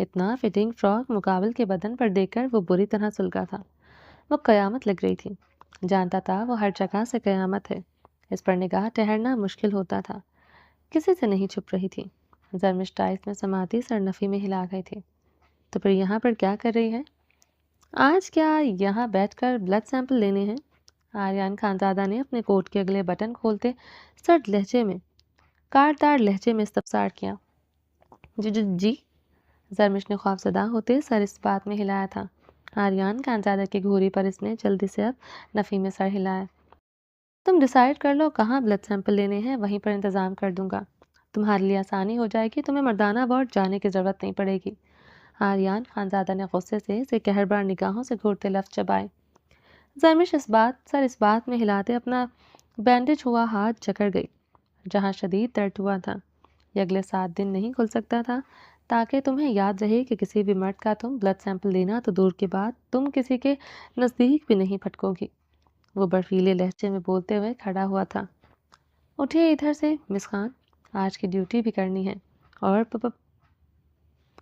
اتنا fitting frock مقابل کے بدن پر دیکھ کر وہ بری طرح سلگا تھا۔ وہ قیامت لگ رہی تھی۔ جانتا تھا وہ ہر جگہ سے قیامت ہے۔ اس پر نگاہ ٹھہرنا مشکل ہوتا تھا۔ کسی سے نہیں چھپ رہی تھی۔ زرمش ٹائس میں سماتی سر نفی میں ہلا گئی تھی۔ تو پھر یہاں پر کیا کر رہی ہے؟ آج کیا یہاں بیٹھ کر بلڈ سیمپل لینے ہیں؟ آریان خانزادہ نے اپنے کوٹ کے اگلے بٹن کھولتے سرد لہجے میں کاردار لہجے میں استفسار کیا۔ جی زرمش نے خوفزدہ ہوتے سر اس بات میں ہلایا تھا۔ آریان خانزادہ کی گھوری پر اس نے جلدی سے اب نفی میں سر ہلایا۔ تم ڈیسائیڈ کر لو کہاں بلڈ سیمپل لینے ہیں، وہیں پر انتظام کر دوں گا۔ تمہارے لیے آسانی ہو جائے گی، تمہیں مردانہ وارڈ جانے کی ضرورت نہیں پڑے گی۔ آریان خانزادہ نے غصے سے اسے قہربار نگاہوں سے گھورتے لفظ چبائے۔ زرمش اس بات میں ہلاتے اپنا بینڈیج ہوا ہاتھ جکڑ گئی جہاں شدید درد ہوا تھا۔ یہ اگلے 7 دن نہیں کھل سکتا تھا تاکہ تمہیں یاد رہے کہ کسی بھی مرد کا تم بلڈ سیمپل لینا تو دور کی بات، تم کسی کے نزدیک بھی نہیں پھٹکو گی۔ وہ برفیلے لہجے میں بولتے ہوئے کھڑا ہوا تھا۔ اٹھیے ادھر سے مس خان، آج کی ڈیوٹی بھی کرنی ہے۔ اور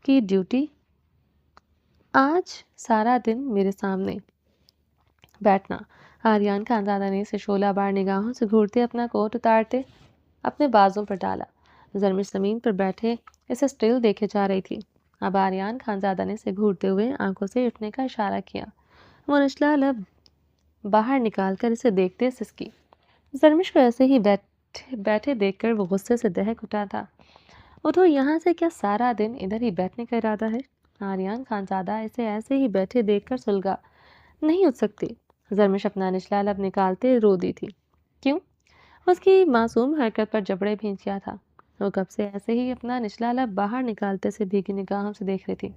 کی ڈیوٹی؟ آج سارا دن میرے سامنے بیٹھنا۔ آریان خانزادہ نے اسے شعلہ بار نگاہوں سے گھورتے اپنا کوٹ اتارتے اپنے بازوں پر ڈالا۔ زرمش زمین پر بیٹھے اسے سٹل دیکھے جا رہی تھی۔ اب آریان خانزادہ نے اسے گھورتے ہوئے آنکھوں سے اٹھنے کا اشارہ کیا۔ وہ نچلا لب باہر نکال کر اسے دیکھتے سسکی۔ زرمش کو ایسے ہی بیٹھے دیکھ کر وہ غصے سے دہک اٹھا تھا۔ اٹھو یہاں سے، کیا سارا دن ادھر ہی بیٹھنے کا ارادہ ہے؟ آریان خانزادہ اسے ایسے ہی بیٹھے دیکھ کر سلگا۔ نہیں اٹھ سکتی۔ زرمش اپنا نچلا لب نکالتے رو دی تھی۔ کیوں؟ اس کی معصوم حرکت پر جبڑے بھینچ گیا تھا۔ وہ کب سے ایسے ہی اپنا نچلا لب باہر نکالتے سے بھیگی نگاہوں سے دیکھ رہی تھی۔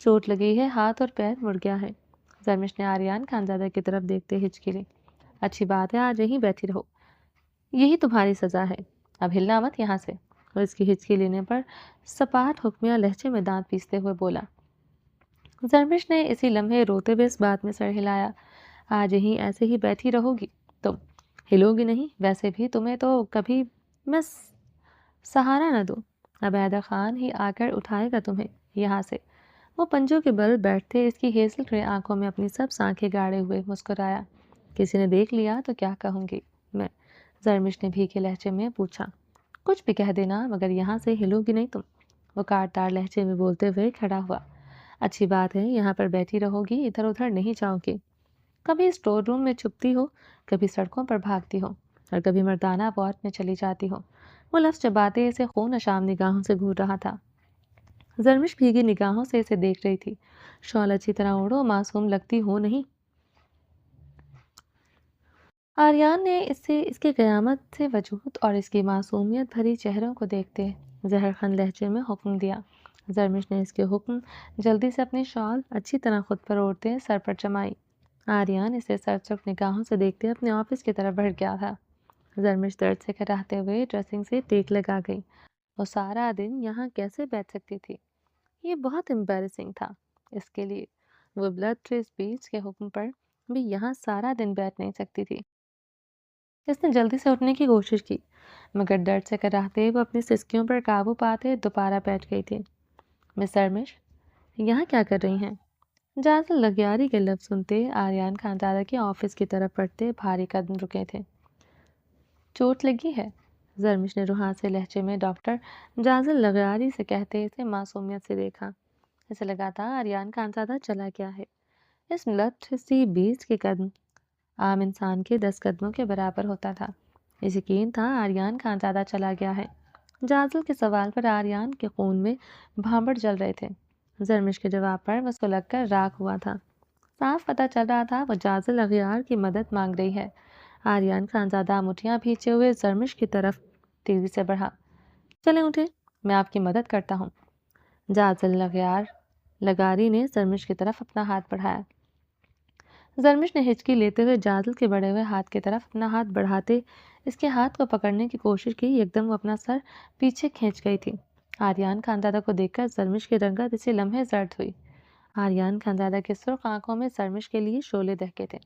چوٹ لگی ہے، ہاتھ اور پیر مڑ گیا ہے۔ زرمش نے آریان خانزادہ کی طرف دیکھتے ہچکی لی۔ اچھی بات ہے، آج یہیں بیٹھی رہو، یہی تمہاری سزا ہے۔ اب ہلنا مت یہاں سے۔ اور اس کی ہچکی لینے پر سپاٹ حکمیہ لہجے میں دانت پیستے ہوئے بولا۔ زرمش نے اسی لمحے روتے ہوئے اس بات میں سر ہلایا۔ آج یہیں ایسے ہی بیٹھی رہو گی تم، ہلو گی نہیں؟ ویسے بھی تمہیں تو کبھی میں سہارا نہ دوں، اب حیدر خان ہی آ کر اٹھائے گا تمہیں یہاں سے۔ وہ پنجوں کے بل بیٹھتے اس کی ہیزل گرے آنکھوں میں اپنی سب آنکھیں گاڑے ہوئے مسکرایا۔ کسی نے دیکھ لیا تو کیا کہوں گی میں؟ زرمش نے بھیگے لہجے میں پوچھا۔ کچھ بھی کہہ دینا، مگر یہاں سے ہلو گی نہیں تم، وہ کاٹدار لہجے میں بولتے ہوئے کھڑا ہوا۔ اچھی بات ہے، یہاں پر بیٹھی رہو گی، ادھر ادھر نہیں جاؤ گی۔ کبھی اسٹور روم میں چھپتی ہو، کبھی سڑکوں پر بھاگتی ہو، اور کبھی مردانہ وارڈ میں چلی جاتی ہو۔ وہ لفظ چباتے اسے خون اشام نگاہوں سے گھور رہا تھا۔ زرمش بھیگی نگاہوں سے اسے دیکھ رہی تھی۔ شال اچھی طرح اوڑھو، معصوم لگتی ہو نہیں۔ آریان نے اس کے قیامت سے وجود اور اس کی معصومیت بھری چہروں کو دیکھتے زہر خند لہجے میں حکم دیا۔ زرمش نے اس کے حکم جلدی سے اپنی شال اچھی طرح خود پر اوڑھتے سر پر جمائی۔ آریان اسے سرسبز نگاہوں سے دیکھتے اپنے آفس کی طرف بڑھ گیا تھا۔ زرمش درد سے کراہتے ہوئے ڈریسنگ سے ٹیک لگا گئی۔ وہ سارا دن یہاں کیسے بیٹھ سکتی تھی؟ یہ بہت امبیرسنگ تھا اس کے لیے۔ وہ بلڈ ٹریس بیچ کے حکم پر بھی یہاں سارا دن بیٹھ نہیں سکتی تھی۔ اس نے جلدی سے اٹھنے کی کوشش کی، مگر درد سے کراہتے وہ اپنی سسکیوں پر قابو پاتے دوبارہ بیٹھ گئی تھی۔ مس زرمش، یہاں کیا کر رہی ہیں؟ جازل لغیاری کے لفظ سنتے آریان خانزادہ کے آفس کی طرف بڑھتے بھاری قدم رکے تھے۔ چوٹ لگی ہے؟ زرمش نے روحاں لہجے میں ڈاکٹر جازل لغیاری سے کہتے اسے معصومیت سے دیکھا۔ اسے لگا تھا آریان خانزادہ چلا گیا ہے۔ اس لٹ سی بیچ کے قدم عام انسان کے 10 قدموں کے برابر ہوتا تھا۔ اس یقین تھا آریان خانزادہ چلا گیا ہے۔ جازل کے سوال پر آریان کے خون میں بھانبڑ جل رہے تھے۔ زرمش کے جواب پر وہ سلگ کر راکھ ہوا تھا۔ صاف پتہ چل رہا تھا وہ جازل اغیار کی مدد مانگ رہی ہے۔ آریان خانزادہ مٹھیاں بھینچے ہوئے زرمش کی طرف تیزی سے بڑھا۔ چلیں اٹھیں، میں آپ کی مدد کرتا ہوں۔ جازل لغاری نے زرمش کی طرف اپنا ہاتھ بڑھایا۔ زرمش نے ہچکی لیتے ہوئے جازل کے بڑھے ہوئے ہاتھ کی طرف اپنا ہاتھ بڑھاتے اس کے ہاتھ کو پکڑنے کی کوشش کی۔ یکدم وہ اپنا سر پیچھے کھینچ گئی تھی۔ آریان خانزادہ کو دیکھ کر زرمش کی رنگت اسی لمحے زرد ہوئی۔ آریان خانزادہ کے سرخ آنکھوں میں زرمش کے لیے شعلے دہکے تھے۔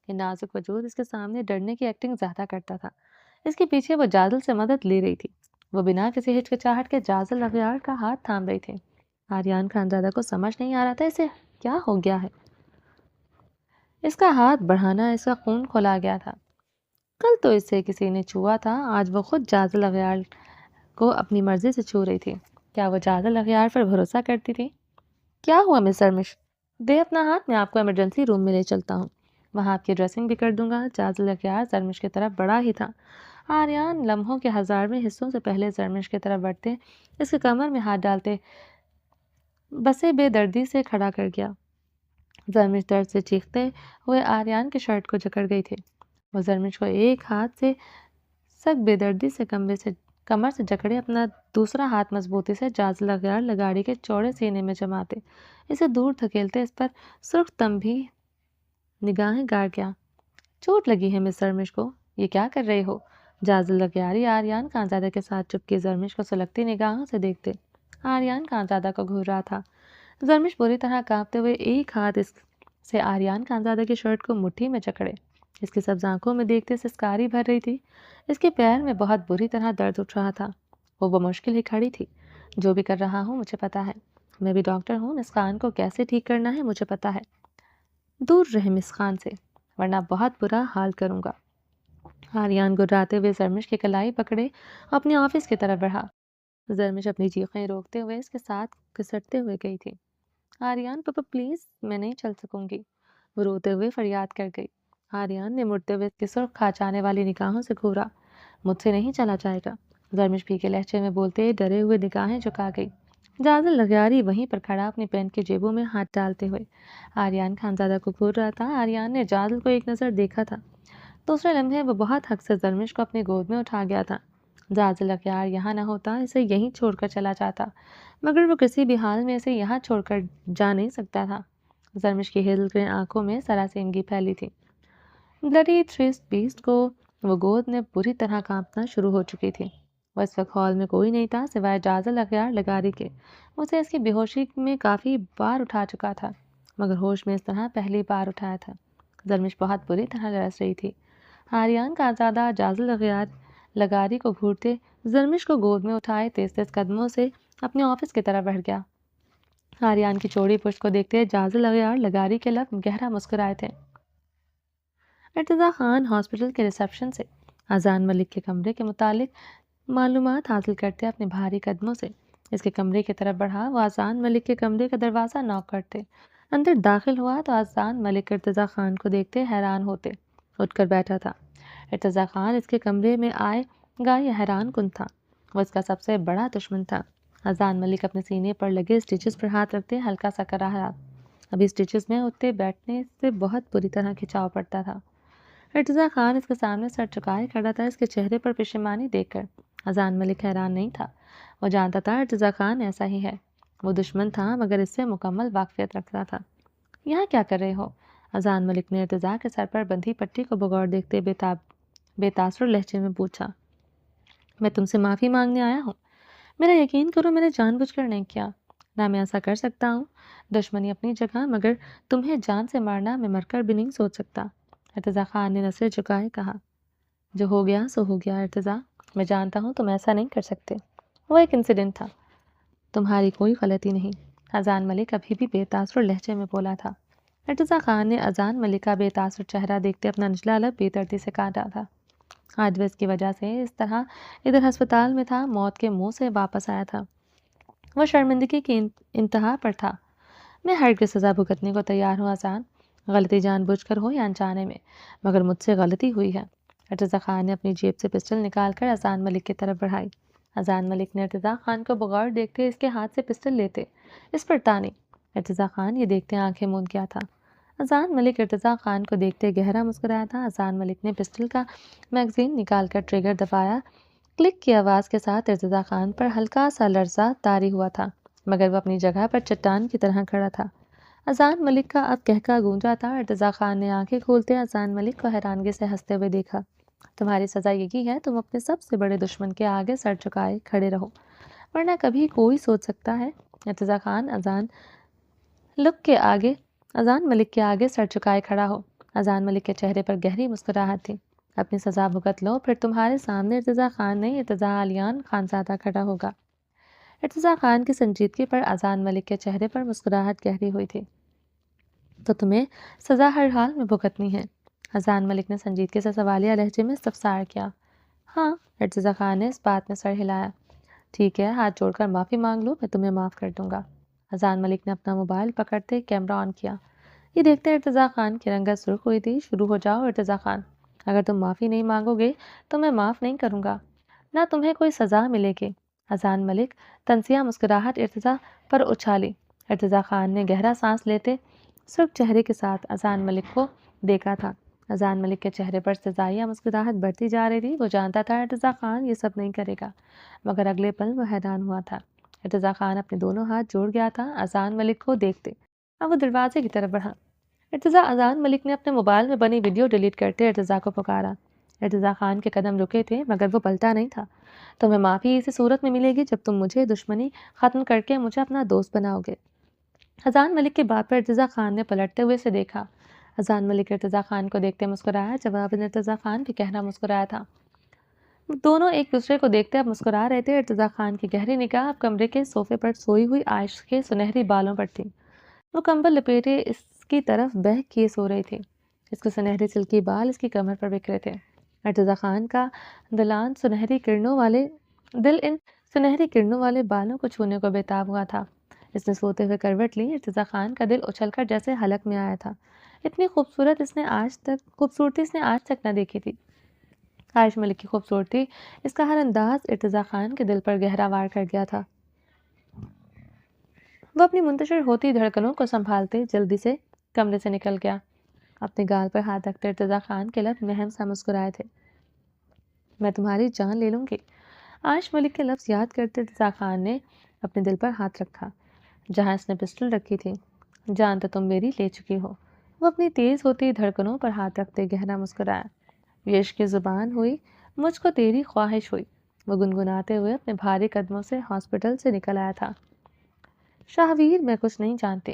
یہ نازک وجود اس کے سامنے ڈرنے کی ایکٹنگ زیادہ کرتا تھا۔ اس کے پیچھے وہ جازل سے مدد لے رہی تھی۔ وہ بنا کسی ہچکچاہٹ کے جازل اغیار کا ہاتھ تھام رہی تھی۔ آریان خانزادہ کو سمجھ نہیں آ رہا تھا اسے کیا ہو گیا ہے۔ اس کا ہاتھ بڑھانا اس کا خون کھلا گیا تھا۔ کل تو اسے کسی نے چھوا تھا، آج وہ خود جازل اغیار کو اپنی مرضی سے چھو رہی تھی۔ کیا وہ جازل اغیار پر بھروسہ کرتی تھی؟ کیا ہوا مسٹر مش؟ دے اپنا ہاتھ، میں آپ کو ایمرجنسی روم میں لے چلتا ہوں، وہاں آپ کی ڈریسنگ بھی کر دوں گا۔ جازل اغیار زرمش کی طرف بڑھا ہی تھا، آریان لمحوں کے ہزارویں حصوں سے پہلے زرمش کی طرف بڑھتے اس کے کمر میں ہاتھ ڈالتے بسے بے دردی سے کھڑا کر گیا۔ زرمش درد سے چیختے ہوئے آریان کی شرٹ کو جکڑ گئی تھی۔ وہ زرمش کو ایک ہاتھ سے سخت بے دردی سے کمر سے جکڑے اپنا دوسرا ہاتھ مضبوطی سے جازل اغیار لگاڑی کے چوڑے سینے میں جماتے اسے دور دھکیلتے اس پر سرخ تنبیہ نگاہیں گاڑ گیا۔ چوٹ لگی ہے مس زرمش کو، یہ کیا کر رہے ہو؟ جازل اغیاری آریان خانزادہ کے ساتھ چپکی زرمش کو سلگتی نگاہوں سے دیکھتے آریان خانزادہ کو گھور رہا تھا۔ زرمش بری طرح کانپتے ہوئے ایک ہاتھ اس سے آریان خانزادہ کی شرٹ کو مٹھی میں جکڑے، اس کی سبز آنکھوں میں دیکھتے سسکاری بھر رہی تھی۔ اس کے پیر میں بہت بری طرح درد اٹھ رہا تھا، وہ بمشکل ہی کھڑی تھی۔ جو بھی کر رہا ہوں مجھے پتا ہے، میں بھی ڈاکٹر ہوں، مس خان کو کیسے ٹھیک کرنا ہے مجھے پتا ہے۔ دور رہے مس خان سے، ورنہ بہت برا حال کروں گا۔ آریان گراتے ہوئے زرمش کی کلائی پکڑے اپنے آفس کی طرف بڑھا۔ زرمش اپنی چیخیں روکتے ہوئے اس کے ساتھ گھسٹتے ہوئے گئی تھی۔ آریان پاپا پلیز، میں نہیں چل سکوں گی، وہ روتے ہوئے فریاد کر گئی۔ آریان نے مڑتے ہوئے اس کی سرخ کھانچانے والی نگاہوں سے گھورا۔ مجھ سے نہیں چلا جائے گا، زرمش پھیکے لہجے میں بولتے ڈرے ہوئے نگاہیں جھکا گئی۔ جازل اغیاری وہیں پر کھڑا اپنی پینٹ کی جیبوں میں ہاتھ ڈالتے ہوئے آریان خانزادہ کو گھور رہا تھا۔ آریان نے جازل کو ایک نظر دیکھا تھا، دوسرے لمحے وہ بہت حق سے زرمش کو اپنی گود میں اٹھا گیا تھا۔ جازل اغیار یہاں نہ ہوتا، اسے یہیں چھوڑ کر چلا جاتا، مگر وہ کسی بھی حال میں اسے یہاں چھوڑ کر جا نہیں سکتا تھا۔ زرمش کی ہیزل گرین آنکھوں میں سراسیمگی پھیلی تھی۔ بلڈی تھریس بیسٹ کو وہ گود میں بری طرح کانپنا شروع ہو چکی تھی۔ وہ اس وقت ہال میں کوئی نہیں تھا سوائے جازل اغیار لگاری کے۔ اسے اس کی بے ہوشی میں کافی بار اٹھا چکا تھا، مگر ہوش میں اس طرح پہلی بار اٹھایا تھا۔ زرمش بہت بری طرح لرز رہی تھی۔ آریان خانزادہ جازل اغیار لگاری کو گھورتے زرمش کو گود میں اٹھائے تیز تیز قدموں سے اپنے آفس کی طرف بڑھ گیا۔ آریان کی چوڑی پشت کو دیکھتے جازل اغیار لگاری کے لب گہرا مسکرائے تھے۔ ارتضیٰ خان ہاسپٹل کے ریسیپشن سے اذان ملک کے کمرے کے متعلق معلومات حاصل کرتے اپنے بھاری قدموں سے اس کے کمرے کی طرف بڑھا۔ وہ اذان ملک کے کمرے کا دروازہ نوک کرتے اندر داخل ہوا تو اذان ملک ارتضیٰ خان کو دیکھتے حیران ہوتے اٹھ کر بیٹھا تھا۔ ارتضیٰ خان اس کے کمرے میں آئے گا یہ حیران کن تھا، وہ اس کا سب سے بڑا دشمن تھا۔ اذان ملک اپنے سینے پر لگے سٹیچز پر ہاتھ رکھتے ہلکا سا کر رہا، ابھی سٹیچز میں اٹھتے بیٹھنے سے بہت بری طرح کھچاؤ پڑتا تھا۔ ارتضیٰ خان اس کے سامنے سر جھکائے کھڑا تھا، اس کے چہرے پر پشیمانی دیکھ کر اذان ملک حیران نہیں تھا، وہ جانتا تھا ارتضیٰ خان ایسا ہی ہے، وہ دشمن تھا مگر اس سے مکمل واقفیت رکھتا تھا۔ یہاں کیا کر رہے ہو؟ اذان ملک نے ارتضیٰ کے سر پر بندھی پٹی کو بغور دیکھتے بے تاثر لہجے میں پوچھا۔ میں تم سے معافی مانگنے آیا ہوں، میرا یقین کرو میں نے جان بوجھ کر نہیں کیا، نہ میں ایسا کر سکتا ہوں، دشمنی اپنی جگہ، مگر تمہیں جان سے مارنا میں مر کر بھی نہیں سوچ سکتا۔ ارتضیٰ خان نے نظریں جھکائے کہا، جو ہو گیا سو ہو گیا ارتضیٰ، میں جانتا ہوں تم ایسا نہیں کر سکتے، وہ ایک انسیڈنٹ تھا، تمہاری کوئی غلطی نہیں۔ اذان ملک ابھی بھی بے تاثر لہجے میں بولا تھا۔ ارتضیٰ خان نے اذان ملک کا بے تاثر چہرہ دیکھتے اپنا نچلا لب بے دردی سے کاٹا تھا۔ آج وہ اس کی وجہ سے اس طرح ادھر ہسپتال میں تھا، موت کے منہ سے واپس آیا تھا، وہ شرمندگی کی انتہا پر تھا۔ میں ہرگز سزا بھگتنے کو تیار ہوں اذان، غلطی جان بوجھ کر ہو یا انجانے میں، مگر مجھ سے غلطی ہوئی ہے۔ ارتضیٰ خان نے اپنی جیب سے پسٹل نکال کر اذان ملک کی طرف بڑھائی۔ اذان ملک نے ارتضیٰ خان کو بغور دیکھتے اس کے ہاتھ سے پسٹل لیتے اس پر تانی۔ ارتضیٰ خان یہ دیکھتے آنکھیں موند گیا تھا۔ اذان ملک ارتضیٰ خان کو دیکھتے گہرا مسکرایا تھا۔ اذان ملک نے پسٹل کا میگزین نکال کر ٹریگر دبایا، کلک کی آواز کے ساتھ ارتضیٰ خان پر ہلکا سا لرزہ طاری ہوا تھا، مگر وہ اپنی جگہ پر چٹان کی طرح کھڑا تھا۔ اذان ملک کا اب کہکا گونجا تھا۔ ارتضیٰ خان نے آنکھیں کھولتے اذان ملک کو حیرانگی سے ہنستے ہوئے دیکھا۔ تمہاری سزا یہی ہے، تم اپنے سب سے بڑے دشمن کے آگے سر جھکائے کھڑے رہو، ورنہ کبھی کوئی سوچ سکتا ہے۔ ارتضیٰ خان اذان ملک کے آگے سر جھکائے کھڑا ہو۔ اذان ملک کے چہرے پر گہری مسکراہٹ تھی۔ اپنی سزا بھگت لو، پھر تمہارے سامنے ارتضیٰ خان نہیں ارتضیٰ آلیان خانزادہ کھڑا ہوگا۔ ارتضیٰ خان کی سنجیدگی پر اذان ملک کے چہرے پر مسکراہٹ گہری ہوئی تھی۔ تو تمہیں سزا ہر حال میں بھگتنی ہے؟ اذان ملک نے سنجیدگی سے سوالیہ لہجے میں استفسار کیا۔ ہاں، ارتضیٰ خان نے اس بات میں سر ہلایا۔ ٹھیک ہے، ہاتھ جوڑ کر معافی مانگ لو، میں تمہیں معاف کر دوں گا۔ اذان ملک نے اپنا موبائل پکڑتے کیمرہ آن کیا۔ یہ دیکھتے ارتضیٰ خان کی رنگت سرخ ہوئی تھی۔ شروع ہو جاؤ ارتضیٰ خان، اگر تم معافی نہیں مانگو گے تو میں معاف نہیں کروں گا، نہ تمہیں کوئی سزا ملے گی۔ اذان ملک تنزیہ مسکراہٹ ارتضیٰ پر اچھالی۔ ارتضیٰ خان نے گہرا سانس لیتے سرخ چہرے کے ساتھ اذان ملک کو دیکھا تھا۔ اذان ملک کے چہرے پر استحضائیہ مسکراہٹ بڑھتی جا رہی تھی۔ وہ جانتا تھا ارتضیٰ خان یہ سب نہیں کرے گا، مگر اگلے پل وہ حیران ہوا تھا۔ ارتضیٰ خان اپنے دونوں ہاتھ جوڑ گیا تھا اذان ملک کو دیکھتے۔ اب وہ دروازے کی طرف بڑھا۔ ارتضیٰ اذان ملک نے اپنے موبائل میں بنی ویڈیو ڈیلیٹ کرتے ارتضیٰ کو پکارا۔ ارتضیٰ خان کے قدم رکے تھے مگر وہ پلٹا نہیں تھا۔ تمہیں معافی اسی صورت میں ملے گی جب تم مجھے دشمنی ختم کر کے مجھے اپنا دوست بناؤ گے۔ اذان ملک کی بات پر ارتضیٰ خان نے پلٹتے ہوئے اسے دیکھا۔ اذان ملک ارتضیٰ خان کو دیکھتے مسکرایا۔ جواباً ارتضیٰ خان بھی گہرا مسکرایا تھا۔ دونوں ایک دوسرے کو دیکھتے اب مسکرا رہے تھے۔ ارتضیٰ خان کی گہری نگاہ اب کمرے کے صوفے پر سوئی ہوئی عائشہ کے سنہری بالوں پر تھی۔ وہ کمبل لپیٹے اس کی طرف بہک کیے سو رہی تھی۔ اس کے سنہرے سلکی بال اس کی کمر پر بکھرے تھے۔ ارتضیٰ خان کا دل ان سنہری کرنوں والے بالوں کو چھونے کو بےتاب ہوا تھا۔ اس نے سوتے ہوئے کروٹ لی۔ ارتضیٰ خان کا دل اچھل کر جیسے حلق میں آیا تھا۔ اتنی خوبصورتی اس نے آج تک نہ دیکھی تھی۔ عائشہ ملک کی خوبصورتی، اس کا ہر انداز ارتضیٰ خان کے دل پر گہرا وار کر گیا تھا۔ وہ اپنی منتشر ہوتی دھڑکنوں کو سنبھالتے جلدی سے کمرے سے نکل گیا۔ اپنے گال پر ہاتھ رکھتے ارتضیٰ خان کے لب مہم سا مسکرائے تھے۔ میں تمہاری جان لے لوں گی۔ عائشہ ملک کے لفظ یاد کرتے ارتضیٰ خان نے اپنے دل پر ہاتھ رکھا جہاں اس نے پسٹل رکھی تھی۔ جان تو تم میری لے چکی ہو۔ وہ اپنی تیز ہوتی دھڑکنوں پر ہاتھ رکھتے گہرا مسکرایا۔ یہ عشق کی زبان ہوئی، مجھ کو تیری خواہش ہوئی۔ وہ گنگناتے ہوئے اپنے بھاری قدموں سے ہاسپٹل سے نکل آیا تھا۔ شاہویر، میں کچھ نہیں جانتی۔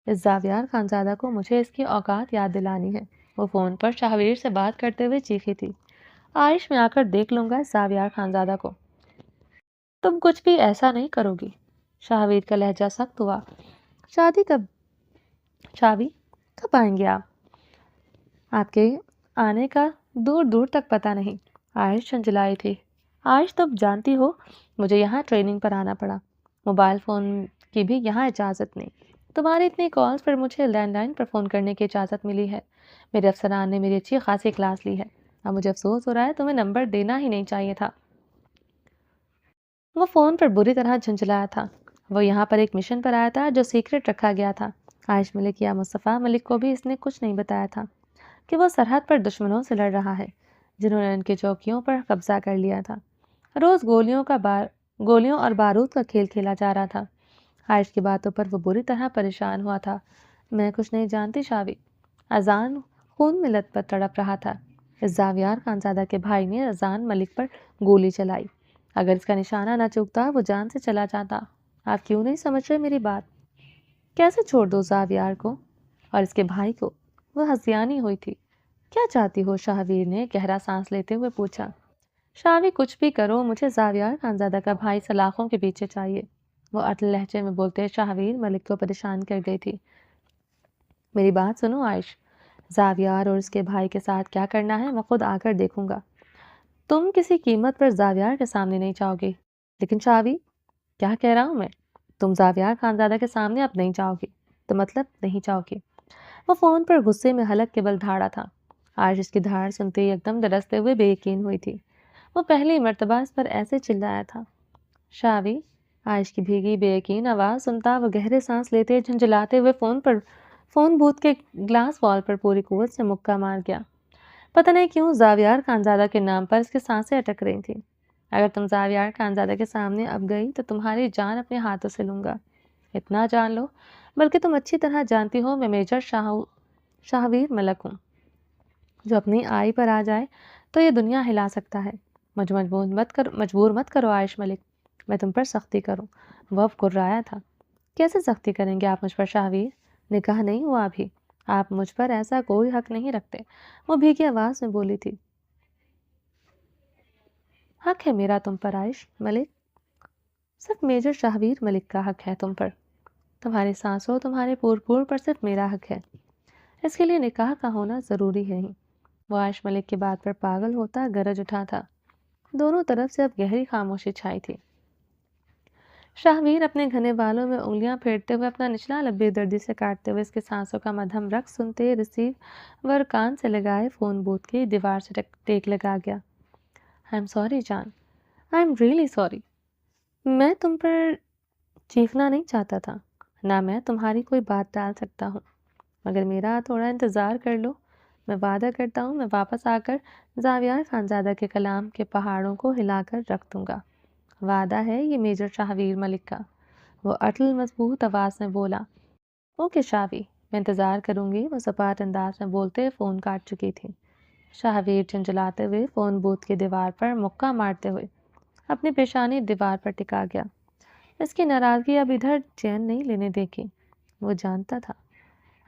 اس زاویار خانزادہ کو مجھے اس کی اوقات یاد دلانی ہے۔ وہ فون پر شاہویر سے بات کرتے ہوئے چیخی تھی۔ عائش، میں آ کر دیکھ لوں گا اس زاویار خانزادہ کو۔ تم کچھ بھی ایسا نہیں کرو گی۔ شاہویر کا لہجہ سخت ہوا۔ شاوی، کب آئیں گے آپ؟ آپ کے آنے کا دور دور تک پتہ نہیں۔ عائش جھنجھلائی تھی۔ عائش، تم جانتی ہو مجھے یہاں ٹریننگ پر آنا پڑا۔ موبائل فون کی بھی یہاں اجازت نہیں۔ تمہاری اتنی کالز پر مجھے لینڈ لائن پر فون کرنے کی اجازت ملی ہے۔ میرے افسران نے میری اچھی خاصی کلاس لی ہے۔ اب مجھے افسوس ہو رہا ہے، تمہیں نمبر دینا ہی نہیں چاہیے تھا۔ وہ فون پر بری طرح جھنجھلایا تھا۔ وہ یہاں پر ایک مشن پر آیا تھا جو سیکرٹ رکھا گیا تھا۔ عائشہ ملک یا مصطفیٰ ملک کو بھی اس نے کچھ نہیں بتایا تھا کہ وہ سرحد پر دشمنوں سے لڑ رہا ہے جنہوں نے ان کی چوکیوں پر قبضہ کر لیا تھا۔ روز گولیوں اور بارود کا کھیل کھیلا جا رہا تھا۔ عائشہ کی باتوں پر وہ بری طرح پریشان ہوا تھا۔ میں کچھ نہیں جانتی شاوی۔ اذان خون میں لت پت تڑپ رہا تھا۔ اس زاویار خانزادہ کے بھائی نے اذان ملک پر گولی چلائی۔ اگر اس کا نشانہ نہ چوکتا وہ جان سے چلا جاتا۔ آپ کیوں نہیں سمجھ رہے میری بات؟ کیسے چھوڑ دو زاویار کو اور اس کے بھائی کو؟ وہ ہذیانی ہوئی تھی۔ کیا چاہتی ہو؟ شاہویر نے گہرا سانس لیتے ہوئے پوچھا۔ شاوی، کچھ بھی کرو، مجھے زاویار خانزادہ کا بھائی سلاخوں کے پیچھے چاہیے۔ وہ اٹل لہجے میں بولتے شاہویر ملک کو پریشان کر گئی تھی۔ میری بات سنو عائش، زاویار اور اس کے بھائی کے ساتھ کیا کرنا ہے میں خود آ کر دیکھوں گا۔ تم کسی قیمت پر زاویار کے سامنے نہیں جاؤ گی۔ لیکن شاوی، کیا کہہ رہا ہوں میں؟ تم زاویار خانزادہ کے سامنے اب نہیں جاؤ گی۔ تو مطلب نہیں جاؤ گی۔ وہ فون پر غصے میں حلق کے بل دھاڑا تھا۔ عائش اس کی دھاڑ سنتے ہی ایک دم درستے ہوئے بے یقین ہوئی تھی۔ وہ پہلی مرتبہ اس پر ایسے چلایا تھا۔ شاوی، عائش کی بھیگی بے یقین آواز سنتا وہ گہرے سانس لیتے جھنجھلاتے ہوئے فون بوتھ کے گلاس وال پر پوری قوت سے مکہ مار گیا۔ پتہ نہیں کیوں زاویار خانزادہ کے نام پر اس کی سانسیں اٹک رہی تھیں۔ اگر تم زاویار خانزادہ کے سامنے اب گئی تو تمہاری جان اپنے ہاتھوں سے لوں گا۔ اتنا جان لو، بلکہ تم اچھی طرح جانتی ہو میں میجر شاہویر ملک ہوں، جو اپنی آئی پر آ جائے تو یہ دنیا ہلا سکتا ہے۔ مجھے مجبور مت کرو عائش ملک، میں تم پر سختی کروں۔ وہ اب گرایا تھا۔ کیسے سختی کریں گے آپ مجھ پر شاہویر؟ نکاح نہیں ہوا ابھی، آپ مجھ پر ایسا کوئی حق نہیں رکھتے۔ وہ بھیگی آواز میں بولی تھی۔ حق ہے میرا تم پر عائش ملک، صرف میجر شاہویر ملک کا حق ہے تم پر. تمہاری سانسوں تمہارے پور پر صرف میرا حق ہے. اس کے لیے نکاح کا ہونا ضروری ہے ہی. وہ عائش ملک کی بات پر پاگل ہوتا گرج اٹھا تھا. دونوں طرف سے اب گہری خاموشی چھائی تھی. شاہویر اپنے گھنے بالوں میں انگلیاں پھیرتے ہوئے اپنا نچلا لب بے دردی سے کاٹتے ہوئے اس کے سانسوں کا مدھم رقص سنتے ریسیور کان سے لگائے فون بوتھ کی دیوار سے ٹیک لگا گیا. آئی ایم سوری جان, آئی ایم ریئلی سوری. میں تم پر چیخنا نہیں چاہتا تھا, نہ میں تمہاری کوئی بات ٹال سکتا ہوں, مگر میرا تھوڑا انتظار کر لو. میں وعدہ کرتا ہوں میں واپس آ کر زاویہ خانزادہ کے کلام کے پہاڑوں کو ہلا کر رکھ دوں گا. وعدہ ہے یہ میجر شاہویر ملک کا. وہ اٹل مضبوط آواز میں بولا. اوکے شاوی, میں انتظار کروں گی. وہ سپاٹ انداز میں بولتے فون کاٹ چکی تھی. شاہویر جھنجھلاتے ہوئے فون بوتھ کی دیوار پر مکہ مارتے ہوئے اپنی پیشانی دیوار پر ٹکا گیا. اس کی ناراضگی اب ادھر چین نہیں لینے دے گی. وہ جانتا تھا.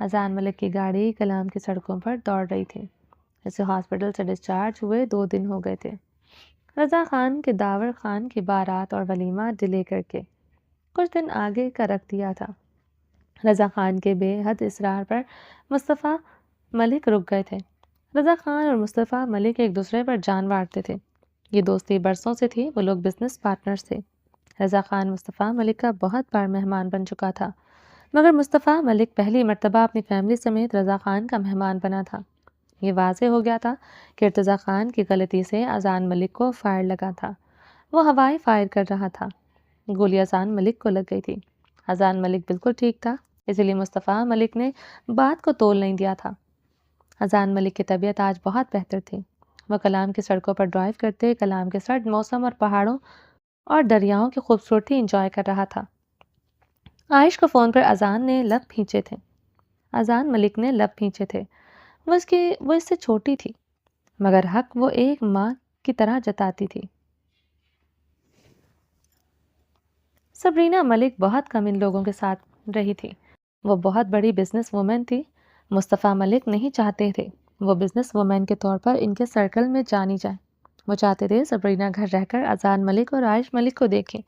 اذان ملک کی گاڑی کلام کی سڑکوں پر دوڑ رہی تھی. اسے ہاسپٹل سے ڈسچارج ہوئے 2 دن ہو گئے تھے. رضا خان کے داور خان کی بارات اور ولیمہ ڈیلے کر کے کچھ دن آگے کا رکھ دیا تھا. رضا خان کے بے حد اصرار پر مصطفیٰ ملک رک گئے تھے. رضا خان اور مصطفیٰ ملک ایک دوسرے پر جان مارتے تھے. یہ دوستی برسوں سے تھی. وہ لوگ بزنس پارٹنرز تھے. رضا خان مصطفیٰ ملک کا بہت بار مہمان بن چکا تھا, مگر مصطفیٰ ملک پہلی مرتبہ اپنی فیملی سمیت رضا خان کا مہمان بنا تھا. یہ واضح ہو گیا تھا کہ ارتضیٰ خان کی غلطی سے اذان ملک کو فائر لگا تھا. وہ ہوائی فائر کر رہا تھا. گولی اذان ملک کو لگ گئی تھی. اذان ملک بالکل ٹھیک تھا, اسی لیے مصطفیٰ ملک نے بات کو تول نہیں دیا تھا. اذان ملک کی طبیعت آج بہت بہتر تھی. وہ کلام کی سڑکوں پر ڈرائیو کرتے کلام کے سرد موسم اور پہاڑوں اور دریاؤں کی خوبصورتی انجوائے کر رہا تھا. عائش کو فون پر اذان نے لب کھینچے تھے. اذان ملک نے لب کھینچے تھے. وہ اس سے چھوٹی تھی, مگر حق وہ ایک ماں کی طرح جتاتی تھی. سبرینا ملک بہت کم ان لوگوں کے ساتھ رہی تھی. وہ بہت بڑی بزنس وومن تھی. مصطفیٰ ملک نہیں چاہتے تھے وہ بزنس وومن کے طور پر ان کے سرکل میں جانی جائے. وہ چاہتے تھے سبرینا گھر رہ کر اذان ملک اور عائش ملک کو دیکھیں,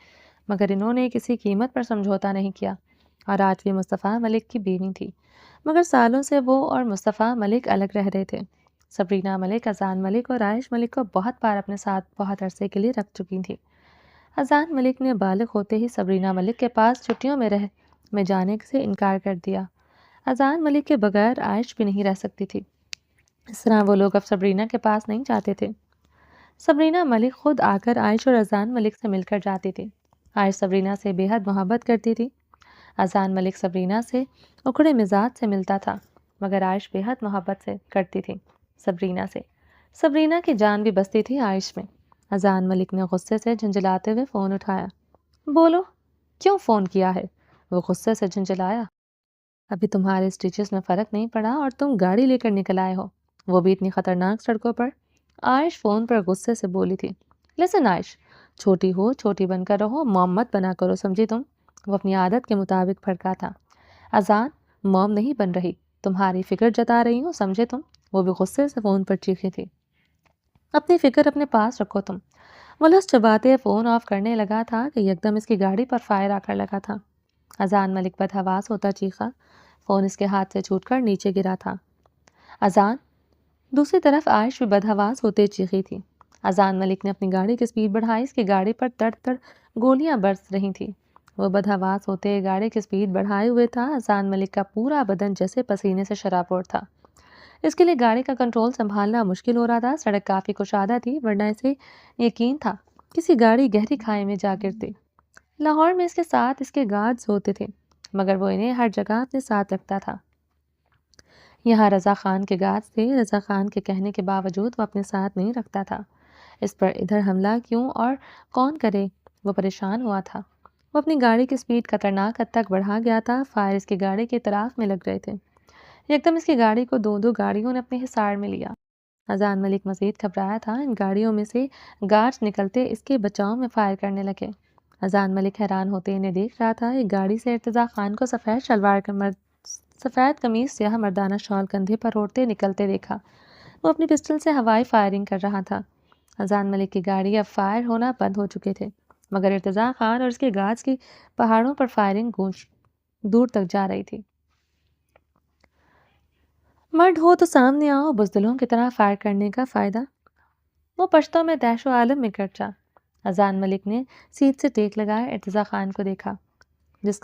مگر انہوں نے کسی قیمت پر سمجھوتا نہیں کیا. اور آج بھی مصطفیٰ ملک کی بیوی تھی, مگر سالوں سے وہ اور مصطفیٰ ملک الگ رہ رہے تھے. سبرینا ملک اذان ملک اور عائش ملک کو بہت بار اپنے ساتھ بہت عرصے کے لیے رکھ چکی تھی. اذان ملک نے بالغ ہوتے ہی سبرینا ملک کے پاس چھٹیوں میں جانے سے انکار کر دیا. اذان ملک کے بغیر عائش بھی نہیں رہ سکتی تھی. اس طرح وہ لوگ اب سبرینا کے پاس نہیں جاتے تھے. سبرینا ملک خود آ کر عائش اور اذان ملک سے مل کر جاتی تھی. عائش سبرینا سے بے حد محبت کرتی تھی. اذان ملک سبرینا سے اکھڑے مزاج سے ملتا تھا, مگر عائش بے حد محبت سے کرتی تھی سبرینا سے. سبرینا کی جان بھی بستی تھی عائش میں. اذان ملک نے غصے سے جھنجھلاتے ہوئے فون اٹھایا. بولو, کیوں فون کیا ہے؟ وہ غصے سے جھنجھلایا. ابھی تمہارے اسٹیچز میں فرق نہیں پڑا اور تم گاڑی لے کر نکل آئے ہو, وہ بھی اتنی خطرناک سڑکوں پر. عائش فون پر غصے سے بولی تھی. لسن عائش, چھوٹی ہو چھوٹی بن کر رہو, موم مت بنا کرو, سمجھی تم؟ وہ اپنی عادت کے مطابق بھڑکا تھا. اذان, موم نہیں بن رہی, تمہاری فکر جتا رہی ہوں, سمجھے تم؟ وہ بھی غصے سے فون پر چیخی تھی. اپنی فکر اپنے پاس رکھو تم. وہ لفظ چباتے فون آف کرنے لگا تھا کہ یکدم اس کی گاڑی پر فائر آ کر لگا تھا. اذان ملک بدحواس ہوتا چیخا. فون اس کے ہاتھ سے چھوٹ کر نیچے گرا تھا. اذان. دوسری طرف عائش بھی بدحواس ہوتے چیخی تھی. اذان ملک نے اپنی گاڑی کی سپیڈ بڑھائی. اس کی گاڑی پر تڑ تڑ گولیاں برس رہی تھیں. وہ بدحواس ہوتے گاڑی کی سپیڈ بڑھائے ہوئے تھا. اذان ملک کا پورا بدن جیسے پسینے سے شرابور تھا. اس کے لیے گاڑی کا کنٹرول سنبھالنا مشکل ہو رہا تھا. سڑک کافی کشادہ تھی, ورنہ اسے یقین تھا کسی گاڑی گہری کھائی میں جا گرتی. لاہور میں اس کے ساتھ اس کے گارڈز ہوتے تھے, مگر وہ انہیں ہر جگہ اپنے ساتھ رکھتا تھا. یہاں رضا خان کے گارڈز تھے. رضا خان کے کہنے کے باوجود وہ اپنے ساتھ نہیں رکھتا تھا. اس پر ادھر حملہ کیوں اور کون کرے, وہ پریشان ہوا تھا. وہ اپنی گاڑی کی سپیڈ خطرناک حد تک بڑھا گیا تھا. فائر اس کی گاڑی کے اطراف میں لگ رہے تھے. یکدم اس کی گاڑی کو 2 گاڑیوں نے اپنے حصار میں لیا. اذان ملک مزید گھبرایا تھا. ان گاڑیوں میں سے گارڈز نکلتے اس کے بچاؤ میں فائر کرنے لگے. اذان ملک حیران ہوتے انہیں دیکھ رہا تھا. ایک گاڑی سے ارتضیٰ خان کو سفید قمیص سیاہ مردانہ شال کندھے پر اوڑھتے نکلتے دیکھا. وہ اپنی پسٹل سے ہوائی فائرنگ کر رہا تھا. اذان ملک کی گاڑی اب فائر ہونا بند ہو چکے تھے. مگر ارتضیٰ خان اور اس کے گارڈز کی پہاڑوں پر فائرنگ گونج دور تک جا رہی تھی۔ مرد ہو تو سامنے آؤ، بزدلوں کی طرح فائر کرنے کا فائدہ۔ وہ پشتوں میں دہش و عالم میں گرچا۔ اذان ملک نے سیٹ سے ٹیک لگائے ارتضیٰ خان کو دیکھا، جس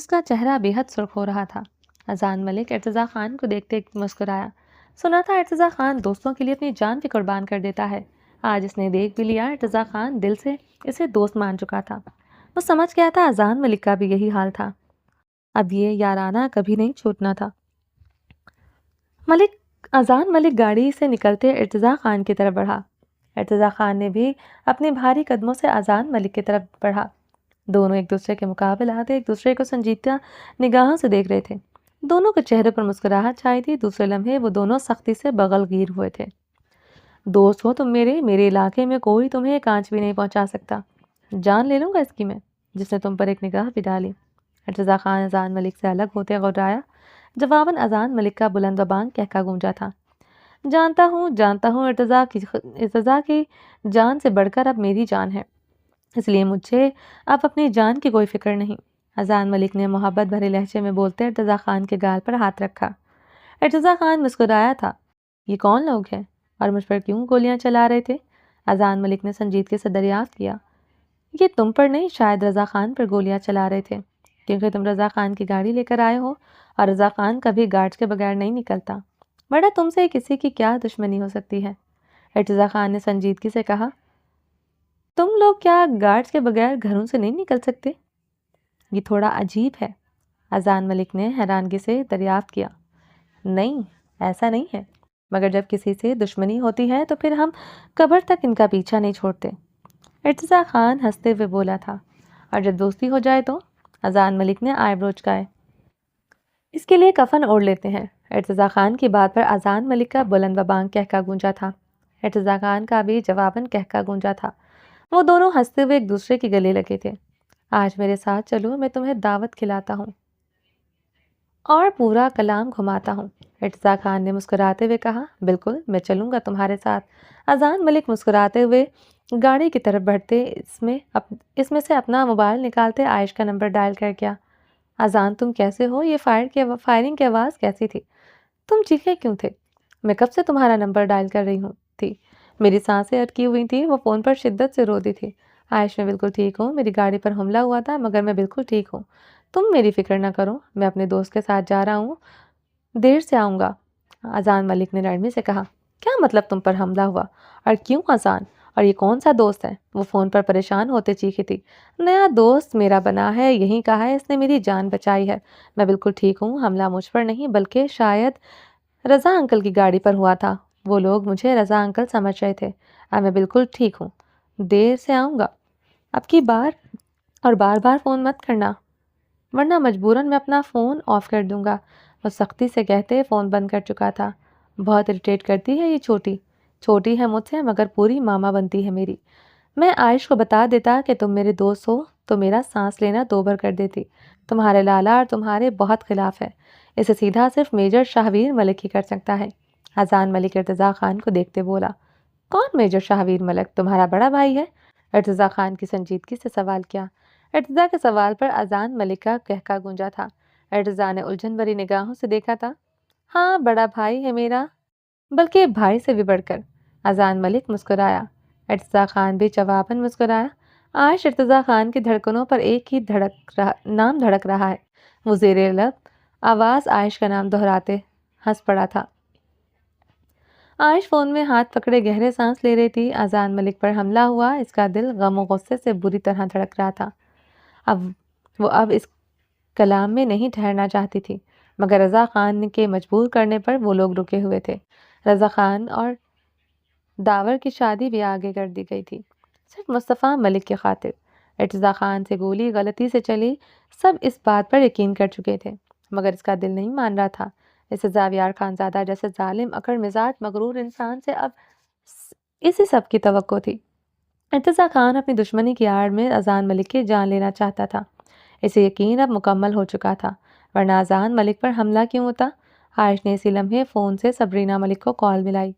کا چہرہ بے حد سرخ ہو رہا تھا۔ اذان ملک ارتضیٰ خان کو دیکھتے مسکرایا۔ سنا تھا ارتضیٰ خان دوستوں کے لیے اپنی جان بھی قربان کر دیتا ہے۔ آج اس نے دیکھ بھی لیا، ارتضیٰ خان دل سے اسے دوست مان چکا تھا۔ وہ سمجھ گیا تھا اذان ملک کا بھی یہی حال تھا۔ اب یہ یارانہ کبھی نہیں چھوٹنا تھا۔ اذان ملک گاڑی سے نکلتے ارتضیٰ خان کی طرف بڑھا۔ ارتضیٰ خان نے بھی اپنے بھاری قدموں سے اذان ملک کی طرف بڑھا۔ دونوں ایک دوسرے کے مقابل آتے ایک دوسرے کو سنجیدہ نگاہوں سے دیکھ رہے تھے۔ دونوں کے چہرے پر مسکراہٹ چھائی تھی۔ دوسرے لمحے وہ دونوں سختی سے بغل گیر ہوئے تھے۔ دوست ہو تم میرے علاقے میں کوئی تمہیں ایک آنچ بھی نہیں پہنچا سکتا۔ جان لے لوں گا اس کی میں، جس نے تم پر ایک نگاہ بھی ڈالی۔ ارتضیٰ خان اذان ملک سے الگ ہوتے غرایا۔ جواباً اذان ملک کا بلند و بانگ کہکا گونجا تھا۔ جانتا ہوں ارتضیٰ کی جان سے بڑھ کر اب میری جان ہے، اس لیے مجھے اب اپنی جان کی کوئی فکر نہیں۔ اذان ملک نے محبت بھرے لہجے میں بولتے ارتضیٰ خان کے گال پر ہاتھ رکھا۔ ارتضیٰ خان مسکرایا تھا۔ یہ کون لوگ ہیں اور مجھ پر کیوں گولیاں چلا رہے تھے؟ اذان ملک نے سنجیدگی سے دریافت کیا۔ یہ تم پر نہیں، شاید رضا خان پر گولیاں چلا رہے تھے، کیونکہ تم رضا خان کی گاڑی لے کر آئے ہو اور رضا خان کبھی گارڈز کے بغیر نہیں نکلتا، ورنہ تم سے کسی کی کیا دشمنی ہو سکتی ہے؟ ارتضیٰ خان نے سنجیدگی سے کہا۔ تم لوگ کیا گارڈز کے بغیر گھروں سے نہیں نکل سکتے؟ یہ تھوڑا عجیب ہے، اذان ملک نے حیرانگی سے دریافت کیا۔ نہیں، ایسا نہیں ہے، مگر جب کسی سے دشمنی ہوتی ہے تو پھر ہم قبر تک ان کا پیچھا نہیں چھوڑتے۔ ارتضیٰ خان ہنستے ہوئے بولا تھا۔ اور جب دوستی ہو جائے تو؟ اذان ملک نے آئی برو چکائے۔ اس کے لیے کفن اوڑھ لیتے ہیں۔ ارتضیٰ خان کی بات پر اذان ملک کا بلند و بانگ کہکا گونجا تھا۔ ارتضیٰ خان کا بھی جواباً کہکا گونجا تھا۔ وہ دونوں ہنستے ہوئے ایک دوسرے کے گلے لگے تھے۔ آج میرے ساتھ چلو، میں تمہیں دعوت کھلاتا ہوں اور پورا کلام گھماتا ہوں۔ ارتضیٰ خان نے مسکراتے ہوئے کہا، بالکل، میں چلوں گا تمہارے ساتھ۔ اذان ملک مسکراتے ہوئے گاڑی کی طرف بڑھتے اس میں سے اپنا موبائل نکالتے عائش کا نمبر ڈائل کر کیا۔ اذان تم کیسے ہو؟ یہ فائرنگ کی آواز کیسی تھی؟ تم چیخے کیوں تھے؟ میں کب سے تمہارا نمبر ڈائل کر رہی تھی، میری سانسیں اٹکی ہوئی تھی۔ وہ فون پر شدت سے رو دی تھی۔ عائش، میں بالکل ٹھیک ہوں، میری گاڑی پر حملہ ہوا تھا مگر میں بالکل ٹھیک ہوں، تم میری فکر نہ کرو، میں اپنے دوست کے ساتھ جا رہا ہوں، دیر سے آؤں گا۔ اذان ملک نے نرمی سے کہا، کیا مطلب تم پر حملہ ہوا اور کیوں اذان؟ اور یہ کون سا دوست ہے؟ وہ فون پر پریشان ہوتے چیخی تھی۔ نیا دوست میرا بنا ہے، یہی کہا ہے، اس نے میری جان بچائی ہے، میں بالکل ٹھیک ہوں، حملہ مجھ پر نہیں بلکہ شاید رضا انکل کی گاڑی پر ہوا تھا، وہ لوگ مجھے رضا انکل سمجھ رہے تھے، اب میں بالکل ٹھیک ہوں، دیر سے آؤں گا۔ اب کی بار اور بار بار فون مت کرنا، ورنہ مجبوراً میں اپنا فون آف کر دوں گا۔ وہ سختی سے کہتے فون بند کر چکا تھا۔ بہت اریٹیٹ کرتی ہے یہ چھوٹی ہے مجھ سے مگر پوری ماما بنتی ہے میری۔ میں عائش کو بتا دیتا کہ تم میرے دوست ہو تو میرا سانس لینا دوبھر کر دیتی۔ تمہارے لالا اور تمہارے بہت خلاف ہے، اسے سیدھا صرف میجر شاہویر ملک ہی کر سکتا ہے۔ اذان ملک ارتضیٰ خان کو دیکھتے بولا، کون میجر شاہویر ملک؟ تمہارا بڑا بھائی ہے؟ ارتضیٰ خان کی سنجیدگی سے سوال کیا۔ ارتضیٰ کے سوال پر اذان ملک کا کہکا گونجا تھا۔ ارتضیٰ نے الجھن بھری نگاہوں سے دیکھا تھا۔ ہاں، بڑا بھائی ہے میرا، بلکہ بھائی سے بھی بڑھ کر۔ اذان ملک مسکرایا۔ ارتضیٰ خان بھی جواباً مسکرایا۔ عائش ارتضیٰ خان کی دھڑکنوں پر ایک ہی نام دھڑک رہا ہے۔ وہ زیر لب آواز عائش کا نام دہراتے ہنس پڑا تھا۔ عائش فون میں ہاتھ پکڑے گہرے سانس لے رہی تھی۔ اذان ملک پر حملہ ہوا، اس کا دل غم و غصے سے بری طرح دھڑک رہا تھا۔ وہ اب اس کلام میں نہیں ٹھہرنا چاہتی تھی، مگر رضا خان کے مجبور کرنے پر وہ لوگ رکے ہوئے تھے۔ رضا خان اور داور کی شادی بھی آگے کر دی گئی تھی، صرف مصطفیٰ ملک کی خاطر۔ ارتضیٰ خان سے گولی غلطی سے چلی، سب اس بات پر یقین کر چکے تھے، مگر اس کا دل نہیں مان رہا تھا۔ اسے زاویار خانزادہ جیسے ظالم، اکڑ مزاج، مغرور انسان سے اب اسی سب کی توقع تھی۔ ارتضیٰ خان اپنی دشمنی کی آڑ میں اذان ملک کی جان لینا چاہتا تھا۔ اسے یقین اب مکمل ہو چکا تھا، ورنہ اذان ملک پر حملہ کیوں ہوتا؟ عائش نے اسی لمحے فون سے صبرینہ ملک کو کال ملائی۔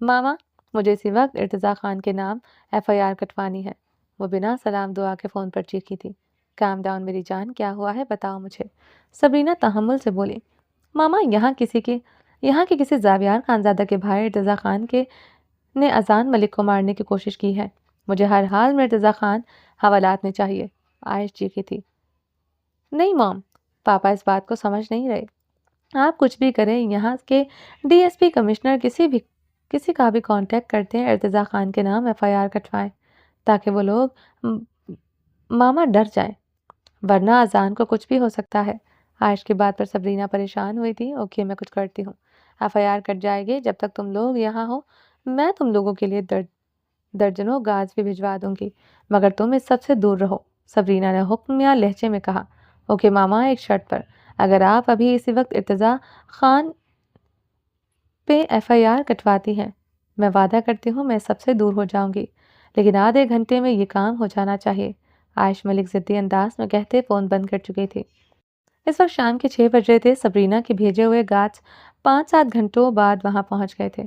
ماما، مجھے اسی وقت ارتضیٰ خان کے نام FIR کٹوانی ہے۔ وہ بنا سلام دعا کے فون پر چیخی تھی۔ کام ڈاؤن میری جان، کیا ہوا ہے بتاؤ مجھے، صبرینہ تحمل سے بولی۔ ماما، یہاں کے کسی زاویار خانزادہ کے بھائی ارتضیٰ خان نے اذان ملک کو مارنے کی کوشش کی ہے۔ مجھے ہر حال میں ارتضیٰ خان حوالات میں چاہیے، عائش چیخی تھی۔ نہیں مام، پاپا اس بات کو سمجھ نہیں رہے۔ آپ کچھ بھی کریں، یہاں کے DSP کمشنر کسی کا بھی کانٹیکٹ کرتے ہیں، ارتضیٰ خان کے نام FIR کٹوائیں تاکہ وہ لوگ ماما ڈر جائیں، ورنہ اذان کو کچھ بھی ہو سکتا ہے۔ عائش کی بات پر صبرینہ پریشان ہوئی تھی۔ اوکے، میں کچھ کرتی ہوں، FIR کٹ جائے گی۔ جب تک تم لوگ یہاں ہو میں تم لوگوں کے لیے درجنوں گارڈز بھی بھجوا دوں گی، مگر تم اس سب سے دور رہو، صبرینہ نے حکمیہ لہجے میں کہا۔ اوکے ماما، ایک شرط پر، اگر آپ ابھی اسی وقت ارتضیٰ خان پہ FIR کٹواتی ہیں، میں وعدہ کرتی ہوں میں سب سے دور ہو جاؤں گی، لیکن آدھے گھنٹے میں یہ کام ہو جانا چاہیے، عائش ملک ضدی انداز میں کہتے فون بند کر چکی تھی۔ اس وقت شام کے 6 بج رہے تھے۔ صبرینہ کے بھیجے ہوئے گارڈز 5-7 گھنٹوں بعد وہاں پہنچ گئے تھے۔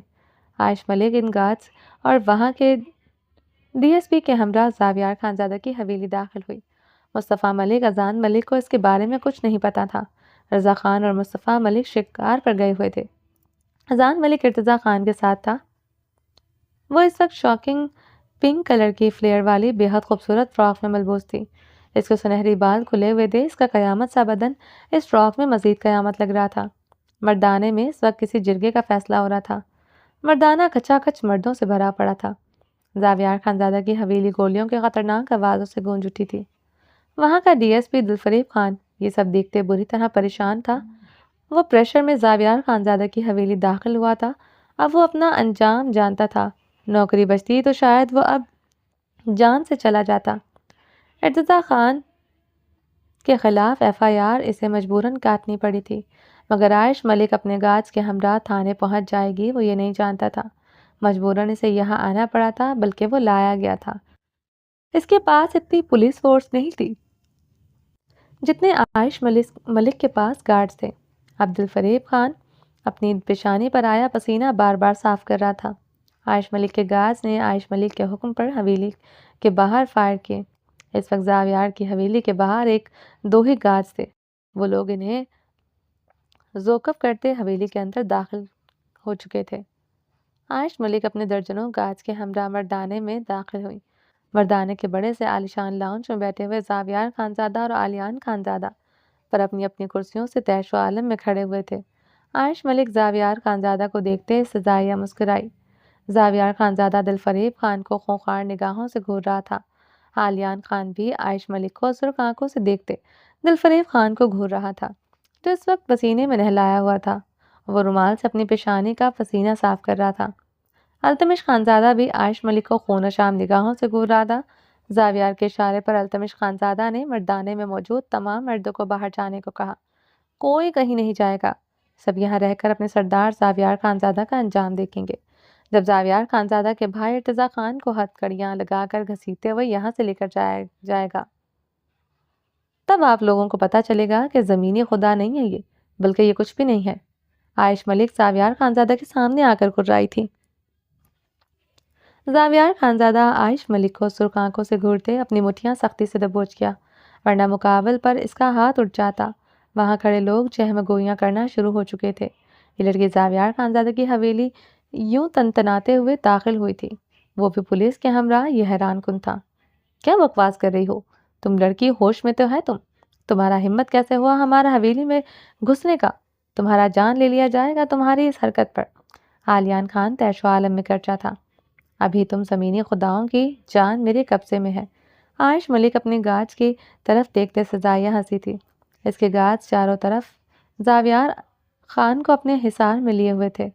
عائش ملک ان گارڈز اور وہاں کے DSP کے ہمراہ زاویار خانزادہ کی حویلی داخل ہوئی۔ مصطفیٰ ملک، اذان ملک کو اس کے بارے میں کچھ نہیں پتا تھا۔ رضا خان اور مصطفیٰ ملک شکار پر گئے ہوئے تھے۔ اذان ملک ارتضیٰ خان کے ساتھ تھا۔ وہ اس وقت شاکنگ پنک کلر کی فلیئر والی بے حد خوبصورت فراک میں ملبوس تھی۔ اس کے سنہری بال کھلے ہوئے تھے، اس کا قیامت سا بدن اس فراک میں مزید قیامت لگ رہا تھا۔ مردانے میں اس وقت کسی جرگے کا فیصلہ ہو رہا تھا۔ مردانہ کچا کچ مردوں سے بھرا پڑا تھا۔ زاویار خانزادہ کی حویلی گولیوں کے خطرناک آوازوں سے گونج اٹھی تھی۔ وہاں کا DSP دلفریب خان یہ سب دیکھتے بری طرح پریشان تھا۔ وہ پریشر میں زاویار خانزادہ کی حویلی داخل ہوا تھا۔ اب وہ اپنا انجام جانتا تھا۔ نوکری بچتی تو شاید وہ اب جان سے چلا جاتا۔ ارتضیٰ خان کے خلاف FIR اسے مجبوراً کاٹنی پڑی تھی، مگر عائش ملک اپنے گارڈز کے ہمراہ تھانے پہنچ جائے گی وہ یہ نہیں جانتا تھا۔ مجبوراً اسے یہاں آنا پڑا تھا، بلکہ وہ لایا گیا تھا۔ اس کے پاس اتنی پولیس فورس نہیں تھی جتنے عائش ملک کے پاس گارڈز تھے۔ عبدالفریب خان اپنی پیشانی پر آیا پسینہ بار بار صاف کر رہا تھا۔ عائش ملک کے گارڈز نے عائش ملک کے حکم پر حویلی کے باہر فائر کیے۔ اس وقت زاویار کی حویلی کے باہر 1-2 ہی گارڈز تھے۔ وہ لوگ انہیں زوکف کرتے حویلی کے اندر داخل ہو چکے تھے۔ عائش ملک اپنے درجنوں گارڈز کے ہمراہ مردانے میں داخل ہوئی۔ مردانے کے بڑے سے عالیشان لاؤنج میں بیٹھے ہوئے زاویار خانزادہ اور آلیان خانزادہ پر اپنی اپنی کرسیوں سے طیش و عالم میں کھڑے ہوئے تھے۔ عائش ملک زاویار خانزادہ کو دیکھتے سزائیہ مسکرائی۔ زاویار خانزادہ دلفریب خان کو خونخوار نگاہوں سے گھور رہا تھا۔ آلیان خان بھی عائش ملک کو سرخ آنکھوں سے دیکھتے دلفریب خان کو گھور رہا تھا، جو اس وقت پسینے میں نہلایا ہوا تھا۔ وہ رومال سے اپنی پیشانی کا پسینہ صاف کر رہا تھا۔ التمش خانزادہ بھی عائش ملک کو خون شام نگاہوں سے گھور رہا تھا۔ زاویار کے اشارے پر التمش خانزادہ نے مردانے میں موجود تمام مردوں کو باہر جانے کو کہا۔ کوئی کہیں نہیں جائے گا، سب یہاں رہ کر اپنے سردار زاویار خانزادہ کا انجام دیکھیں گے۔ جب زاویار خانزادہ کے بھائی ارتضیٰ خان کو ہتھ کڑیاں لگا کر گھسیٹتے ہوئے یہاں سے لے کر جائے گا، تب آپ لوگوں کو پتہ چلے گا کہ زمینی خدا نہیں ہے یہ، بلکہ یہ کچھ بھی نہیں ہے۔ عائش ملک زاویار خانزادہ کے سامنے آ کر کررائی تھی۔ زاویار خانزادہ عائش ملک کو سرخ آنکھوں سے گھورتے اپنی مٹھیاں سختی سے دبوچ گیا، ورنہ مقابل پر اس کا ہاتھ اٹھ جاتا۔ وہاں کھڑے لوگ چہم گوئیاں کرنا شروع ہو چکے تھے۔ یہ لڑکی زاویار خانزادہ کی حویلی یوں تنتناتے ہوئے داخل ہوئی تھی، وہ بھی پولیس کے ہمراہ۔ یہ حیران کن تھا۔ کیا بکواس کر رہی ہو تم لڑکی، ہوش میں تو ہے تم؟ تمہارا ہمت کیسے ہوا ہمارا حویلی میں گھسنے کا؟ تمہارا جان لے لیا جائے گا تمہاری اس حرکت پر۔ آلیان خان طیش و عالم میں گرجا تھا۔ ابھی تم زمینی خداؤں کی جان میرے قبضے میں ہے۔ عائش ملک اپنے گارڈز کی طرف دیکھتے سزائیہ ہنسی تھی۔ اس کے گارڈز چاروں طرف زاویار خان کو اپنے حصار میں لیے ہوئے تھے۔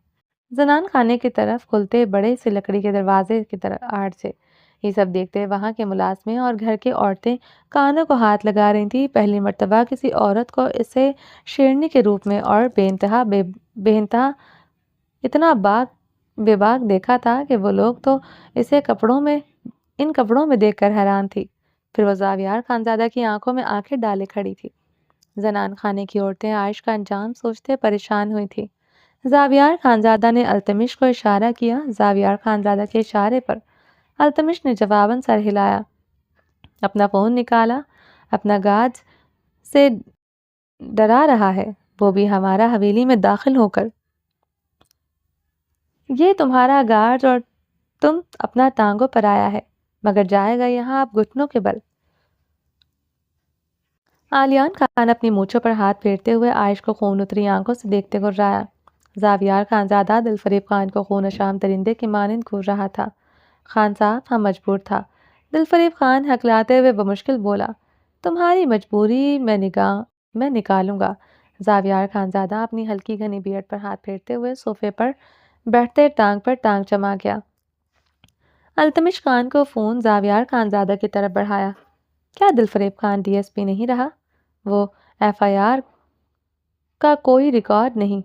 زنان خانے کی طرف کھلتے بڑے سے لکڑی کے دروازے کی طرف آڑ سے یہ سب دیکھتے وہاں کے ملازمیں اور گھر کی عورتیں کانوں کو ہاتھ لگا رہی تھیں۔ پہلی مرتبہ کسی عورت کو اسے شیرنی کے روپ میں اور بے انتہا اتنا بے باک دیکھا تھا کہ وہ لوگ تو اسے ان کپڑوں میں دیکھ کر حیران تھی۔ پھر وہ زاویار خانزادہ کی آنکھوں میں آنکھیں ڈالے کھڑی تھی۔ زنان خانے کی عورتیں عائش کا انجام سوچتے پریشان ہوئی تھی۔ زاویار خانزادہ نے التمش کو اشارہ کیا۔ زاویار خانزادہ کے اشارے پر التمش نے جواباً سر ہلایا، اپنا فون نکالا۔ اپنا گارڈ سے ڈرا رہا ہے، وہ بھی ہمارا حویلی میں داخل ہو کر۔ یہ تمہارا گارڈ اور تم اپنا ٹانگوں پر آیا ہے، مگر جائے گا یہاں آپ گھٹنوں کے بل۔ آلیان خان اپنی مونچھوں پر ہاتھ پھیرتے ہوئے عائش کو خون اتری آنکھوں سے دیکھتے گررایا۔ زاویار خانزادہ دلفریب خان کو خون شام درندے کی مانند گھور رہا تھا۔ خان صاحب ہم مجبور تھا۔ دلفریب خان ہکلاتے ہوئے بمشکل بولا، تمہاری مجبوری میں نکالوں گا۔ زاویار خانزادہ اپنی ہلکی گھنی بیئرڈ پر ہاتھ پھیرتے ہوئے صوفے پر بیٹھتے ٹانگ پر ٹانگ جما گیا۔ التمش خان کو فون زاویار خانزادہ کی طرف بڑھایا۔ کیا دلفریب خان ڈی ایس پی نہیں رہا؟ وہ ایف آئی آر کا کوئی ریکارڈ نہیں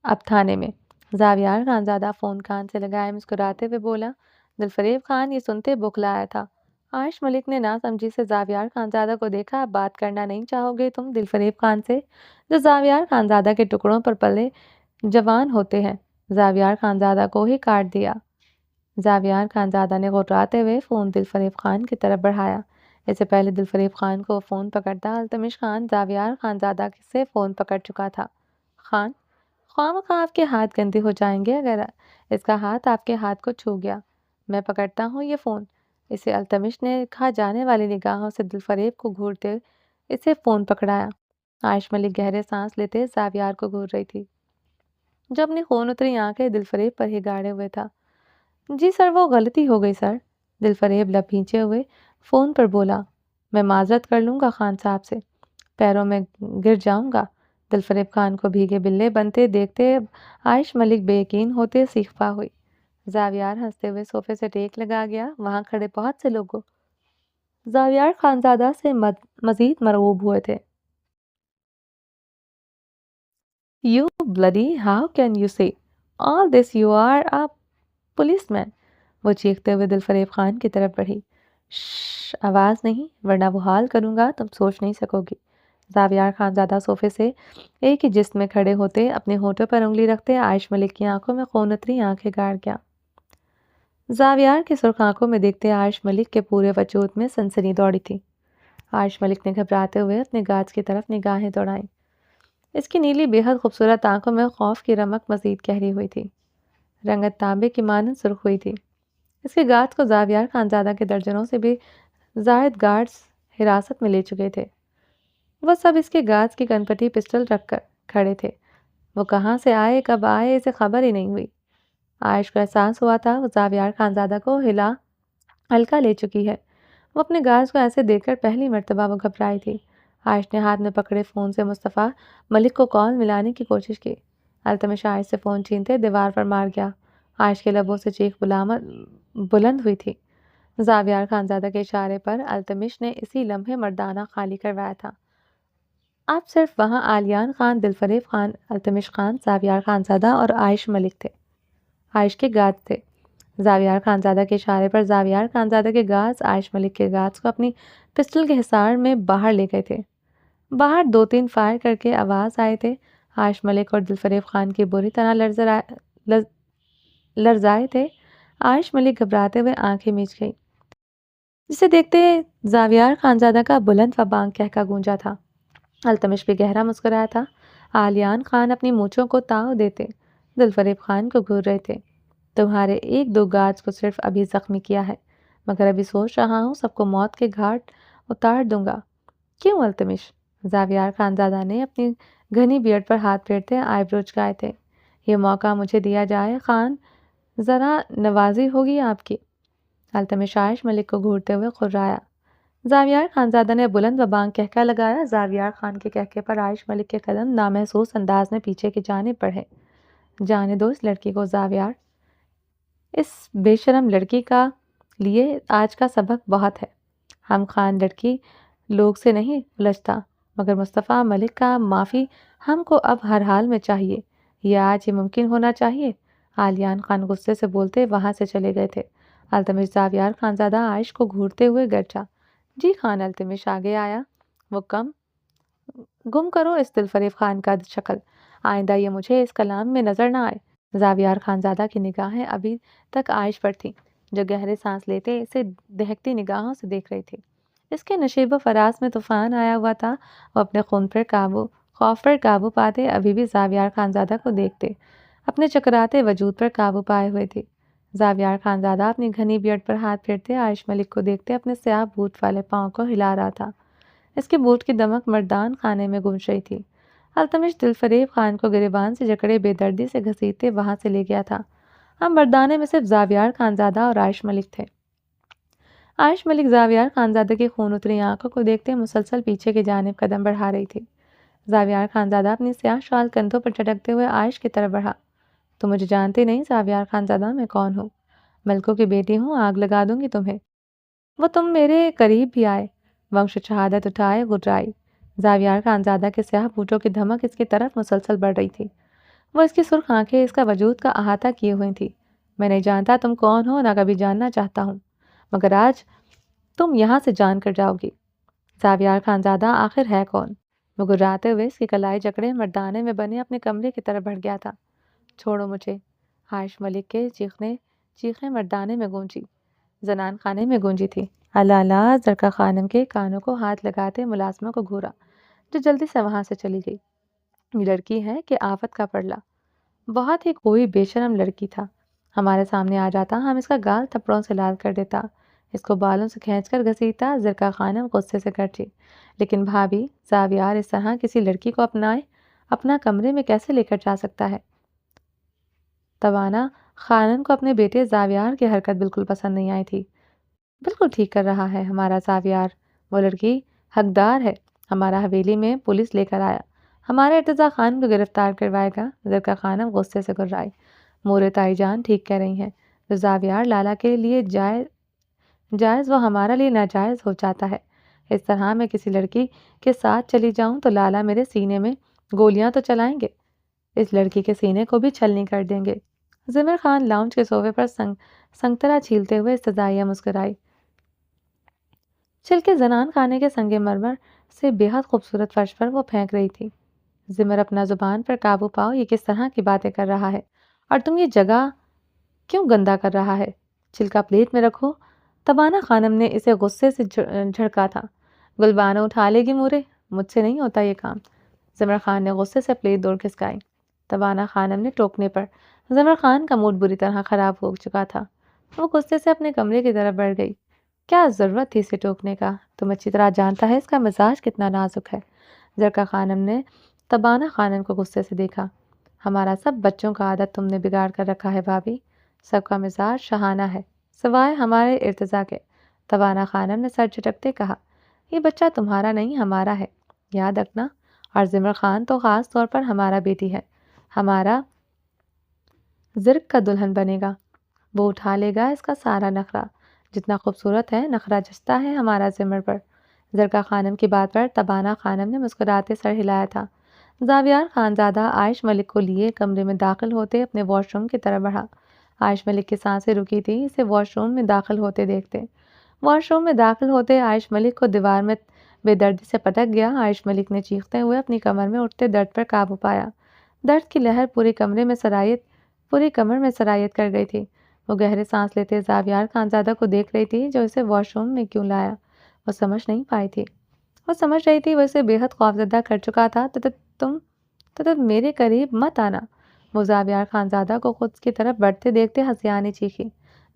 اب تھانے میں۔ زاویار خانزادہ فون کان سے لگائے مسکراتے ہوئے بولا۔ دلفریب خان یہ سنتے بوکھلایا تھا۔ عائش ملک نے ناسمجھی سے زاویار خانزادہ کو دیکھا۔ اب بات کرنا نہیں چاہو گے تم دلفریب خان سے، جو زاویار خانزادہ کے ٹکڑوں پر پلے جوان ہوتے ہیں؟ زاویار خانزادہ کو ہی کاٹ دیا۔ زاویار خانزادہ نے غراتے ہوئے فون دلفریب خان کی طرف بڑھایا۔ اس سے پہلے دلفریب خان کو فون پکڑتا التمش خان زاویار خانزادہ سے فون پکڑ چکا تھا۔ خان، خواہ آپ کے ہاتھ گندے ہو جائیں گے اگر اس کا ہاتھ آپ کے ہاتھ کو چھو گیا۔ میں پکڑتا ہوں یہ فون۔ اسے التمش نے کھا جانے والی نگاہوں سے دلفریب کو گھورتے اسے فون پکڑایا۔ عائش ملک گہرے سانس لیتے زاویار کو گھور رہی تھی، جو اپنی خون اتری آنکھیں دلفریب پر ہی گاڑے ہوئے تھا۔ جی سر، وہ غلطی ہو گئی سر، دلفریب لب بھینچے ہوئے فون پر بولا۔ میں معذرت کر لوں گا خان صاحب سے، پیروں میں گر جاؤں گا۔ دلفریب خان کو بھیگے بلے بنتے دیکھتے عائش ملک بے یقین ہوتے سیخ پا ہوئی۔ زاویار ہنستے ہوئے صوفے سے ٹیک لگا گیا۔ وہاں کھڑے بہت سے لوگوں زاویار خانزادہ سے مزید مرعوب ہوئے تھے۔ You bloody, how can you say all this? You are a policeman. وہ چیختے ہوئے دلفریب خان کی طرف بڑھی۔ شش، آواز نہیں ورنہ وہ حال کروں گا تم سوچ نہیں سکو گی۔ زاویار خانزادہ صوفے سے ایک ہی جسم میں کھڑے ہوتے اپنے ہونٹوں پر انگلی رکھتے عائش ملک کی آنکھوں میں خون اتری آنکھیں گاڑ گیا۔ زاویار کی سرخ آنکھوں میں دیکھتے عائش ملک کے پورے وجود میں سنسنی دوڑی تھی۔ عائش ملک نے گھبراتے ہوئے اپنے گارڈ کی طرف نگاہیں دوڑائیں۔ اس کی نیلی بے حد خوبصورت آنکھوں میں خوف کی رمق مزید گہری ہوئی تھی، رنگت تانبے کی مانند سرخ ہوئی تھی۔ اس کے گارڈز کو زاویار خانزادہ کے درجنوں سے بھی زائد گارڈز حراست میں لے چکے تھے۔ وہ سب اس کے گارڈز کی کنپٹی پسٹل رکھ کر کھڑے تھے۔ وہ کہاں سے آئے، کب آئے، اسے خبر ہی نہیں ہوئی۔ عائش کو احساس ہوا تھا وہ زاویار خانزادہ کو ہلکا لے چکی ہے۔ وہ اپنے گارڈز کو ایسے دیکھ کر پہلی مرتبہ وہ گھبرائی تھی۔ عائش نے ہاتھ میں پکڑے فون سے مصطفیٰ ملک کو کال ملانے کی کوشش کی۔ التمش عائش سے فون چھینتے دیوار پر مار گیا۔ عائش کے لبوں سے چیخ بلند ہوئی تھی۔ زاویار خانزادہ کے اشارے پر التمش نے اسی لمحے مردانہ خالی کروایا تھا۔ اب صرف وہاں آلیان خان، دلفریب خان، التمش خان، زاویار خانزادہ اور عائش ملک تھے۔ عائش کے گارڈز تھے۔ زاویار خانزادہ کے اشارے پر زاویار خانزادہ کے گارڈز عائش ملک کے گارڈز کو اپنی پسٹل کے حصار میں باہر لے گئے تھے۔ باہر 2-3 فائر کر کے آواز آئے تھے۔ عائش ملک اور دلفریب خان کی بری طرح لرزائے تھے۔ عائش ملک گھبراتے ہوئے آنکھیں میچ گئی، جسے دیکھتے زاویار خانزادہ کا بلند و بانگ کہکا گونجا تھا۔ التمش بھی گہرا مسکرایا تھا۔ آلیان خان اپنی مونچھوں کو تاؤ دیتے دلفریب خان کو گھور رہے تھے۔ تمہارے 1-2 گارڈز کو صرف ابھی زخمی کیا ہے، مگر ابھی سوچ رہا ہوں سب کو موت کے گھاٹ اتار دوں گا۔ کیوں التمش؟ زاویار خانزادہ نے اپنی گھنی بیئرڈ پر ہاتھ پھیرتے آئی برو چکائے تھے۔ یہ موقع مجھے دیا جائے خان، ذرا نوازی ہوگی آپ کی۔ التمش عائش ملک کو گھورتے ہوئے خرایا۔ زاویار خانزادہ نے بلند و بانگ کہکا لگایا۔ زاویار خان کے کہکے پر عائش ملک کے قدم نامحسوس انداز میں پیچھے کی جانب بڑھے۔ جانے دو اس لڑکی کو زاویار، اس بے شرم لڑکی کا لیے آج کا سبق بہت ہے۔ ہم خان لڑکی لوگ سے نہیں الجھتا، مگر مصطفیٰ ملک کا معافی ہم کو اب ہر حال میں چاہیے۔ یہ آج ہی ممکن ہونا چاہیے۔ آلیان خان غصے سے بولتے وہاں سے چلے گئے تھے۔ التمش زاویار خانزادہ عائش کو گھورتے ہوئے گرجا۔ جی خان، التمش آگے آیا۔ وہ گم کرو اس دلفریب خان کا شکل۔ آئندہ یہ مجھے اس کلام میں نظر نہ آئے۔ زاویار خانزادہ کی نگاہیں ابھی تک عائش پر تھیں، جو گہرے سانس لیتے اسے دہکتی نگاہوں سے دیکھ رہی تھی۔ اس کے نشیب و فراز میں طوفان آیا ہوا تھا۔ وہ اپنے خوف پر قابو پاتے ابھی بھی زاویار خانزادہ کو دیکھتے، اپنے چکراتے وجود پر قابو پائے ہوئے تھی۔ زاویار خانزادہ اپنی گھنی بیئرڈ پر ہاتھ پھیرتے عائش ملک کو دیکھتے اپنے سیاہ بوٹ والے پاؤں کو ہلا رہا تھا۔ اس کے بوٹ کی دمک مردان خانے میں گونج رہی تھی۔ التمش دل فریب خان کو گریبان سے جکڑے بے دردی سے گھسیٹتے وہاں سے لے گیا تھا۔ اب مردانے میں صرف زاویار خانزادہ اور عائش ملک تھے۔ عائش ملک زاویار خانزادہ کی خون اتری آنکھوں کو دیکھتے مسلسل پیچھے کی جانب قدم بڑھا رہی تھی۔ زاویار خانزادہ اپنی سیاہ شال کندھوں پر چٹکتے ہوئے عائش کی طرف بڑھا۔ تم مجھے جانتے نہیں زاویار خانزادہ، میں کون ہوں؟ ملکوں کی بیٹی ہوں، آگ لگا دوں گی تمہیں۔ وہ تم میرے قریب بھی آئے، ونش شہادت اٹھائے گررائی۔ زاویار خانزادہ کے سیاہ بوٹوں کی دھمک اس کی طرف مسلسل بڑھ رہی تھی۔ وہ اس کی سرخ آنکھیں اس کا وجود کا احاطہ کیے ہوئی تھی۔ میں نہیں جانتا تم کون ہو، نہ کبھی جاننا چاہتا ہوں، مگر آج تم یہاں سے جان کر جاؤ گی۔ زاویار خانزادہ آخر ہے کون؟ وہ گراتے ہوئے اس کی کلائی جکڑے مردانے میں بنے اپنے کمرے کی طرف بڑھ گیا تھا۔ چھوڑو مجھے، عائش ملک کے چیخیں مردانے میں گونجی، زنان خانے میں گونجی تھی۔ اللہ اللہ، زرقا خانم کے کانوں کو ہاتھ لگاتے ملازمہ کو گھورا، جو جلدی سے وہاں سے چلی گئی۔ یہ لڑکی ہے کہ آفت کا پڑلا، بہت ہی کوئی بے شرم لڑکی تھا۔ ہمارے سامنے آ جاتا، ہم اس کا گال تھپڑوں سے لال کر دیتا، اس کو بالوں سے کھینچ کر گھسیٹتا۔ زرقا خانم غصے سے گرجی، لیکن بھابھی، زاویار اس طرح کسی لڑکی کو اپنا کمرے میں کیسے لے کر جا سکتا ہے؟ توانا خانم کو اپنے بیٹے زاویار کی حرکت بالکل پسند نہیں آئی تھی۔ بالکل ٹھیک کر رہا ہے ہمارا زاویار، وہ لڑکی حقدار ہے۔ ہمارا حویلی میں پولیس لے کر آیا، ہمارے ارتضیٰ خان کو گرفتار کروائے گا۔ زرقا خانم غصے سے گررائی۔ مورے تائی جان ٹھیک کہہ رہی ہیں، جو زاویار لالا کے لیے جائز وہ ہمارا لیے ناجائز ہو جاتا ہے۔ اس طرح میں کسی لڑکی کے ساتھ چلی جاؤں تو لالا میرے سینے میں گولیاں تو چلائیں گے، اس لڑکی کے سینے کو بھی چھلنی کر دیں گے۔ زمر خان لاؤنج کے صوفے پر سنگترا چھیلتے ہوئے استدعائیہ مسکرائی۔ چھلکے زنان خانے کے سنگ مرمر سے بے حد خوبصورت فرش پر وہ پھینک رہی تھی۔ زمر، اپنا زبان پر قابو پاؤ، یہ کس طرح کی باتیں کر رہا ہے؟ اور تم یہ جگہ کیوں گندا کر رہا ہے؟ چھلکا پلیٹ میں رکھو۔ تبانہ خانم نے اسے غصے سے جھڑکا تھا۔ گلبانو اٹھا لے گی مورے، مجھ سے نہیں ہوتا یہ کام۔ زمر خان نے غصے سے پلیٹ دور کھسکائی۔ تبانہ خانم نے ٹوکنے پر زمر خان کا موڈ بری طرح خراب ہو چکا تھا۔ وہ غصے سے اپنے کمرے کی طرف بڑھ گئی۔ کیا ضرورت تھی اسے ٹوکنے کا؟ تم اچھی طرح جانتا ہے اس کا مزاج کتنا نازک ہے۔ زرقا خانم نے تبانہ خانم کو غصے سے دیکھا۔ ہمارا سب بچوں کا عادت تم نے بگاڑ کر رکھا ہے بھابھی، سب کا مزاج شہانہ ہے سوائے ہمارے ارتضیٰ کے۔ تبانہ خانم نے سر جھٹکتے کہا، یہ بچہ تمہارا نہیں ہمارا ہے، یاد رکھنا۔ اور زمر خان تو خاص طور پر ہمارا بیٹی ہے، ہمارا زرق کا دلہن بنے گا۔ وہ اٹھا لے گا اس کا سارا نخرہ، جتنا خوبصورت ہے نخرہ جچتا ہے ہمارا زمر پر۔ زرقا خانم کی بات پر تبانہ خانم نے مسکراتے سر ہلایا تھا۔ زاویار خانزادہ عائش ملک کو لیے کمرے میں داخل ہوتے اپنے واش روم کی طرف بڑھا۔ عائش ملک کی سانسیں رکی تھی اسے واش روم میں داخل ہوتے دیکھتے۔ واش روم میں داخل ہوتے عائش ملک کو دیوار میں بے دردی سے پٹک گیا۔ عائش ملک نے چیختے ہوئے اپنی کمر میں اٹھتے درد پر قابو پایا۔ درد کی لہر پوری کمر میں سرایت کر گئی تھی۔ وہ گہرے سانس لیتے زاویار خانزادہ کو دیکھ رہی تھی جو اسے واش روم میں کیوں لایا، وہ سمجھ نہیں پائی تھی۔ وہ سمجھ رہی تھی وہ اسے بے حد خوفزدہ کر چکا تھا۔ تم میرے قریب مت آنا۔ وہ زاویار خانزادہ کو خود کی طرف بڑھتے دیکھتے ہنسیانے چیخی۔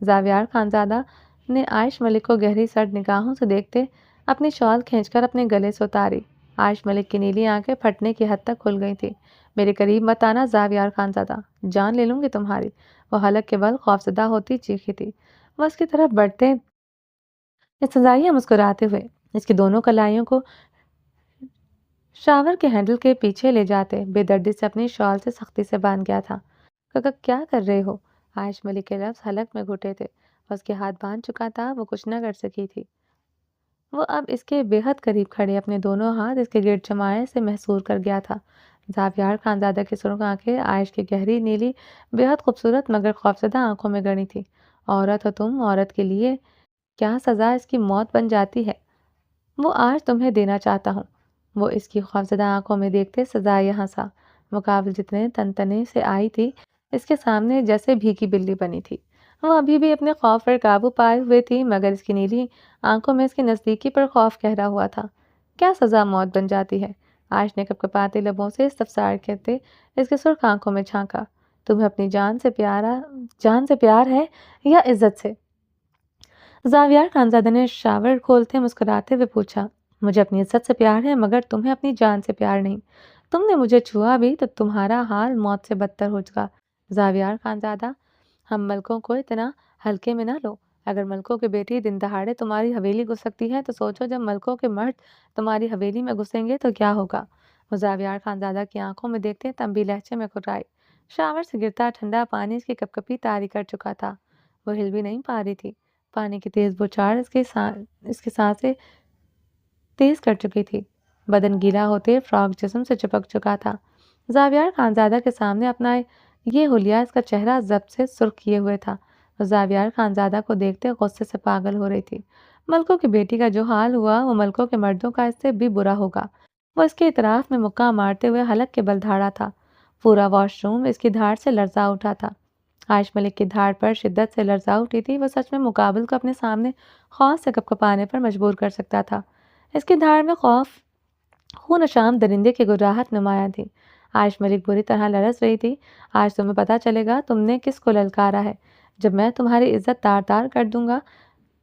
زاویار خانزادہ نے عائش ملک کو گہری سرد نگاہوں سے دیکھتے اپنی شال کھینچ کر اپنے گلے سے اتاری۔ عائش ملک کی نیلی آنکھیں پھٹنے کی حد تک کھل گئی تھی۔ میرے قریب مت آنا زاویار خانزادہ، جان لے لوں گی تمہاری، وہ حلق کے بل خوفزدہ ہوتی چیخی تھی۔ وہ اس کی طرف بڑھتے استدعائیہ مسکراتے ہوئے اس کی دونوں کلائیوں کو شاور کے ہینڈل کے پیچھے لے جاتے بے دردی سے اپنی شال سے سختی سے باندھ گیا تھا۔ کیا کر رہے ہو؟ عائش ملک کے لفظ حلق میں گھٹے تھے، اس کے ہاتھ باندھ چکا تھا، وہ کچھ نہ کر سکی تھی۔ وہ اب اس کے بے حد قریب کھڑے اپنے دونوں ہاتھ اس کے گرد جمائے سے محصور کر گیا تھا۔ زاویار خانزادہ کی سرخ آنکھیں عائش کی گہری نیلی بے حد خوبصورت مگر خوفزدہ آنکھوں میں گڑی تھی۔ عورت ہو تم، عورت کے لیے کیا سزا اس کی موت بن جاتی ہے، وہ آج تمہیں دینا چاہتا ہوں۔ وہ اس کی خوفزدہ آنکھوں میں دیکھتے سزائیہ ہنسا۔ مقابل جتنے تنتنے سے آئی تھی اس کے سامنے جیسے بھیگی بلی بنی تھی۔ وہ ابھی بھی اپنے خوف پر قابو پائے ہوئے تھی، مگر اس کی نیلی آنکھوں میں اس کی نزدیکی پر خوف گہرا ہوا تھا۔ کیا سزا موت بن جاتی ہے؟ عائش نے کپکپاتے لبوں سے استفسار کرتے اس کے سرخ آنکھوں میں جھانکا۔ تمہیں اپنی جان سے پیار ہے یا عزت سے؟ زاویار خانزادہ نے شاور کھولتے مسکراتے ہوئے پوچھا۔ مجھے اپنی عزت سے پیار ہے، مگر تمہیں اپنی جان سے پیار نہیں۔ تم نے مجھے چھوا بھی تو تمہارا حال موت سے بدتر ہو چکا۔ زاویار خانزادہ، ہم ملکوں کو اتنا ہلکے میں نہ لو۔ اگر ملکوں کی بیٹی دن دہاڑے تمہاری حویلی گھس سکتی ہے تو سوچو جب ملکوں کے مرد تمہاری حویلی میں گھسیں گے تو کیا ہوگا؟ وہ زاویار خانزادہ کی آنکھوں میں دیکھتے تنبیہ لہجے میں کرائی۔ شاور سے گرتا ٹھنڈا پانی اس کی کپکپی طاری کر چکا تھا۔ وہ ہل بھی نہیں پا رہی تھی۔ پانی کی تیز بوچھاڑ اس کی سانسیں تیز کر چکی تھی۔ بدن گیلا ہوتے فراق جسم سے چپک چکا تھا۔ زاویار خانزادہ کے سامنے اپنا یہ حلیہ اس کا چہرہ ضبط سے سرخ کیے ہوئے تھا۔ وہ زاویار خانزادہ کو دیکھتے غصے سے پاگل ہو رہی تھی۔ ملکوں کی بیٹی کا جو حال ہوا وہ ملکوں کے مردوں کا اس سے بھی برا ہوگا۔ وہ اس کے اعتراف میں مکہ مارتے ہوئے حلق کے بل دھاڑا تھا۔ پورا واش روم اس کی دھاڑ سے لرزا اٹھا تھا۔ عائش ملک کی دھاڑ پر شدت سے لرزا اٹھی تھی۔ وہ سچ میں مقابل کو اپنے سامنے خوف سے کپکپانے پر مجبور کر سکتا تھا۔ اس کی دھاڑ میں خوف خون شام درندے کی گراہٹ نمایاں تھی۔ عائش ملک بری طرح لرز رہی تھی۔ آج تمہیں پتہ چلے گا تم نے کس کو للکارا ہے، جب میں تمہاری عزت تار تار کر دوں گا،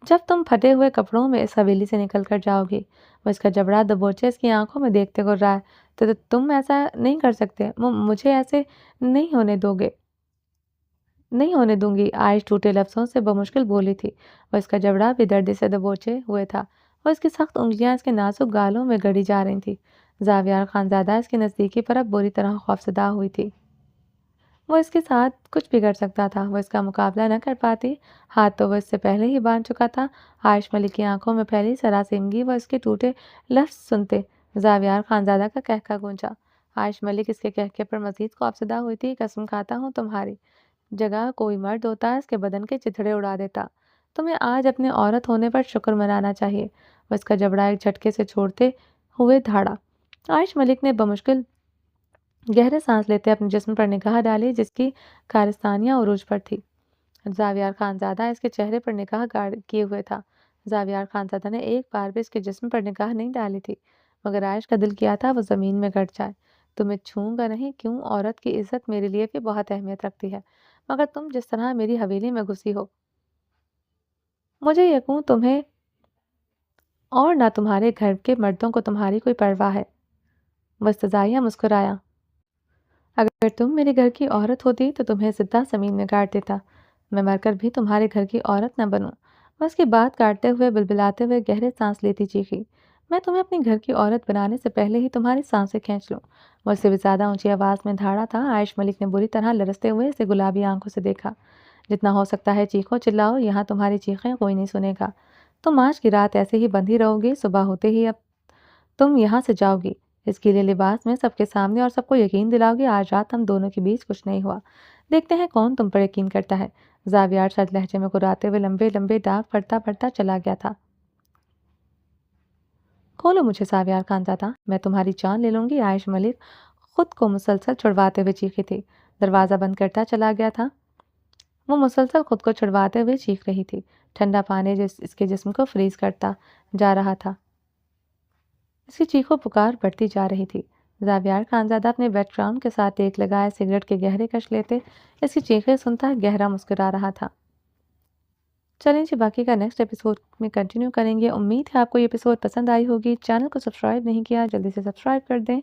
جب تم پھٹے ہوئے کپڑوں میں اس حویلی سے نکل کر جاؤ گی۔ وہ اس کا جبڑا دبوچے اس کی آنکھوں میں دیکھتے گر رہا ہے۔ تو تم ایسا نہیں کر سکتے، مجھے ایسے نہیں ہونے دوں گی۔ عائش ٹوٹے لفظوں سے بمشکل بولی تھی۔ وہ اس کا جبڑا بھی دردی سے دبوچے ہوئے تھا۔ وہ اس کی سخت انگلیاں اس کے نازک گالوں میں گڑی جا رہی تھی۔ زاویار خانزادہ اس کی نزدیکی پر اب بری طرح خوفزدہ ہوئی تھی۔ وہ اس کے ساتھ کچھ بھی کر سکتا تھا، وہ اس کا مقابلہ نہ کر پاتی۔ ہاتھ تو وہ اس سے پہلے ہی باندھ چکا تھا۔ عائش ملک کی آنکھوں میں پھیلی سراسیمگی وہ اس کے ٹوٹے لفظ سنتے زاویار خانزادہ کا کہکا گونجا۔ عائش ملک اس کے کہکے پر مزید خوفزدہ ہوئی تھی۔ قسم کھاتا ہوں تمہاری جگہ کوئی مرد ہوتا اس کے بدن کے چتھڑے اڑا دیتا۔ تمہیں آج اپنے عورت ہونے پر شکر منانا چاہیے۔ وہ اس کا جبڑا ایک جھٹکے سے چھوڑتے ہوئے دھاڑا۔ عائش ملک نے بمشکل گہرے سانس لیتے اپنے جسم پر نگاہ ڈالی جس کی کارستانیاں عروج پر تھی۔ زاویار خانزادہ اس کے چہرے پر نگاہ گاڑ کیے ہوئے تھا۔ زاویار خانزادہ نے ایک بار بھی اس کے جسم پر نگاہ نہیں ڈالی تھی، مگر عائش کا دل کیا تھا وہ زمین میں گڑ جائے۔ تمہیں چھوں گا نہیں کیوں؟ عورت کی عزت میرے لیے بھی بہت اہمیت رکھتی ہے، مگر تم جس طرح میری حویلی میں گھسی ہو، مجھے یقین تمہیں اور نہ تمہارے گھر کے مردوں کو تمہاری کوئی پرواہ ہے۔ وہ استزائیہ مسکرایا۔ اگر تم میرے گھر کی عورت ہوتی تو تمہیں زندہ زمین میں گاڑ دیتا۔ میں مر کر بھی تمہارے گھر کی عورت نہ بنوں۔ وہ اس کی بات کاٹتے ہوئے بلبلاتے ہوئے گہرے سانس لیتی چیخی۔ میں تمہیں اپنے گھر کی عورت بنانے سے پہلے ہی تمہاری سانسیں کھینچ لوں۔ وہ اس سے بھی زیادہ اونچی آواز میں دھاڑا تھا۔ عائش ملک نے بری طرح لرزتے ہوئے اسے گلابی آنکھوں سے دیکھا۔ جتنا ہو سکتا ہے چیخو چلاؤ، یہاں تمہاری چیخیں کوئی نہیں سنے گا۔ تم آج کی رات ایسے ہی بندھی رہو گی، صبح ہوتے ہی اب تم یہاں سے جاؤ گی اس گیلے لباس میں سب کے سامنے، اور سب کو یقین دلاؤ گی آج رات ہم دونوں کے بیچ کچھ نہیں ہوا۔ دیکھتے ہیں کون تم پر یقین کرتا ہے۔ زاویار سرد لہجے میں کراتے ہوئے لمبے لمبے داغ پڑتا پڑتا چلا گیا تھا۔ کھولو مجھے زاویار خانزادہ، میں تمہاری جان لے لوں گی۔ عائش ملک خود کو مسلسل چھڑواتے ہوئے چیخی تھی۔ دروازہ بند کرتا چلا گیا تھا۔ وہ مسلسل خود کو چھڑواتے ہوئے چیخ رہی تھی۔ ٹھنڈا پانی اس کے جسم کو فریز کرتا جا رہا تھا۔ اس کی چیخو پکار بڑھتی جا رہی تھی۔ زاویار خانزادہ اپنے بیک گراؤنڈ کے ساتھ ایک لگائے سگریٹ کے گہرے کش لیتے اس کی چیخیں سنتا گہرا مسکرا رہا تھا۔ چلیں جی، باقی کا نیکسٹ ایپیسوڈ میں کنٹینیو کریں گے۔ امید ہے آپ کو یہ ایپیسوڈ پسند آئی ہوگی۔ چینل کو سبسکرائب نہیں کیا جلدی سے سبسکرائب کر دیں،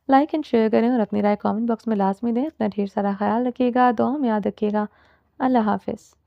لائک اینڈ شیئر کریں اور اپنی رائے کامنٹ باکس میں لازمی دیں۔ اپنا ڈھیر سارا خیال رکھیے گا، دعاؤں میں یاد رکھیے گا۔ اللہ حافظ۔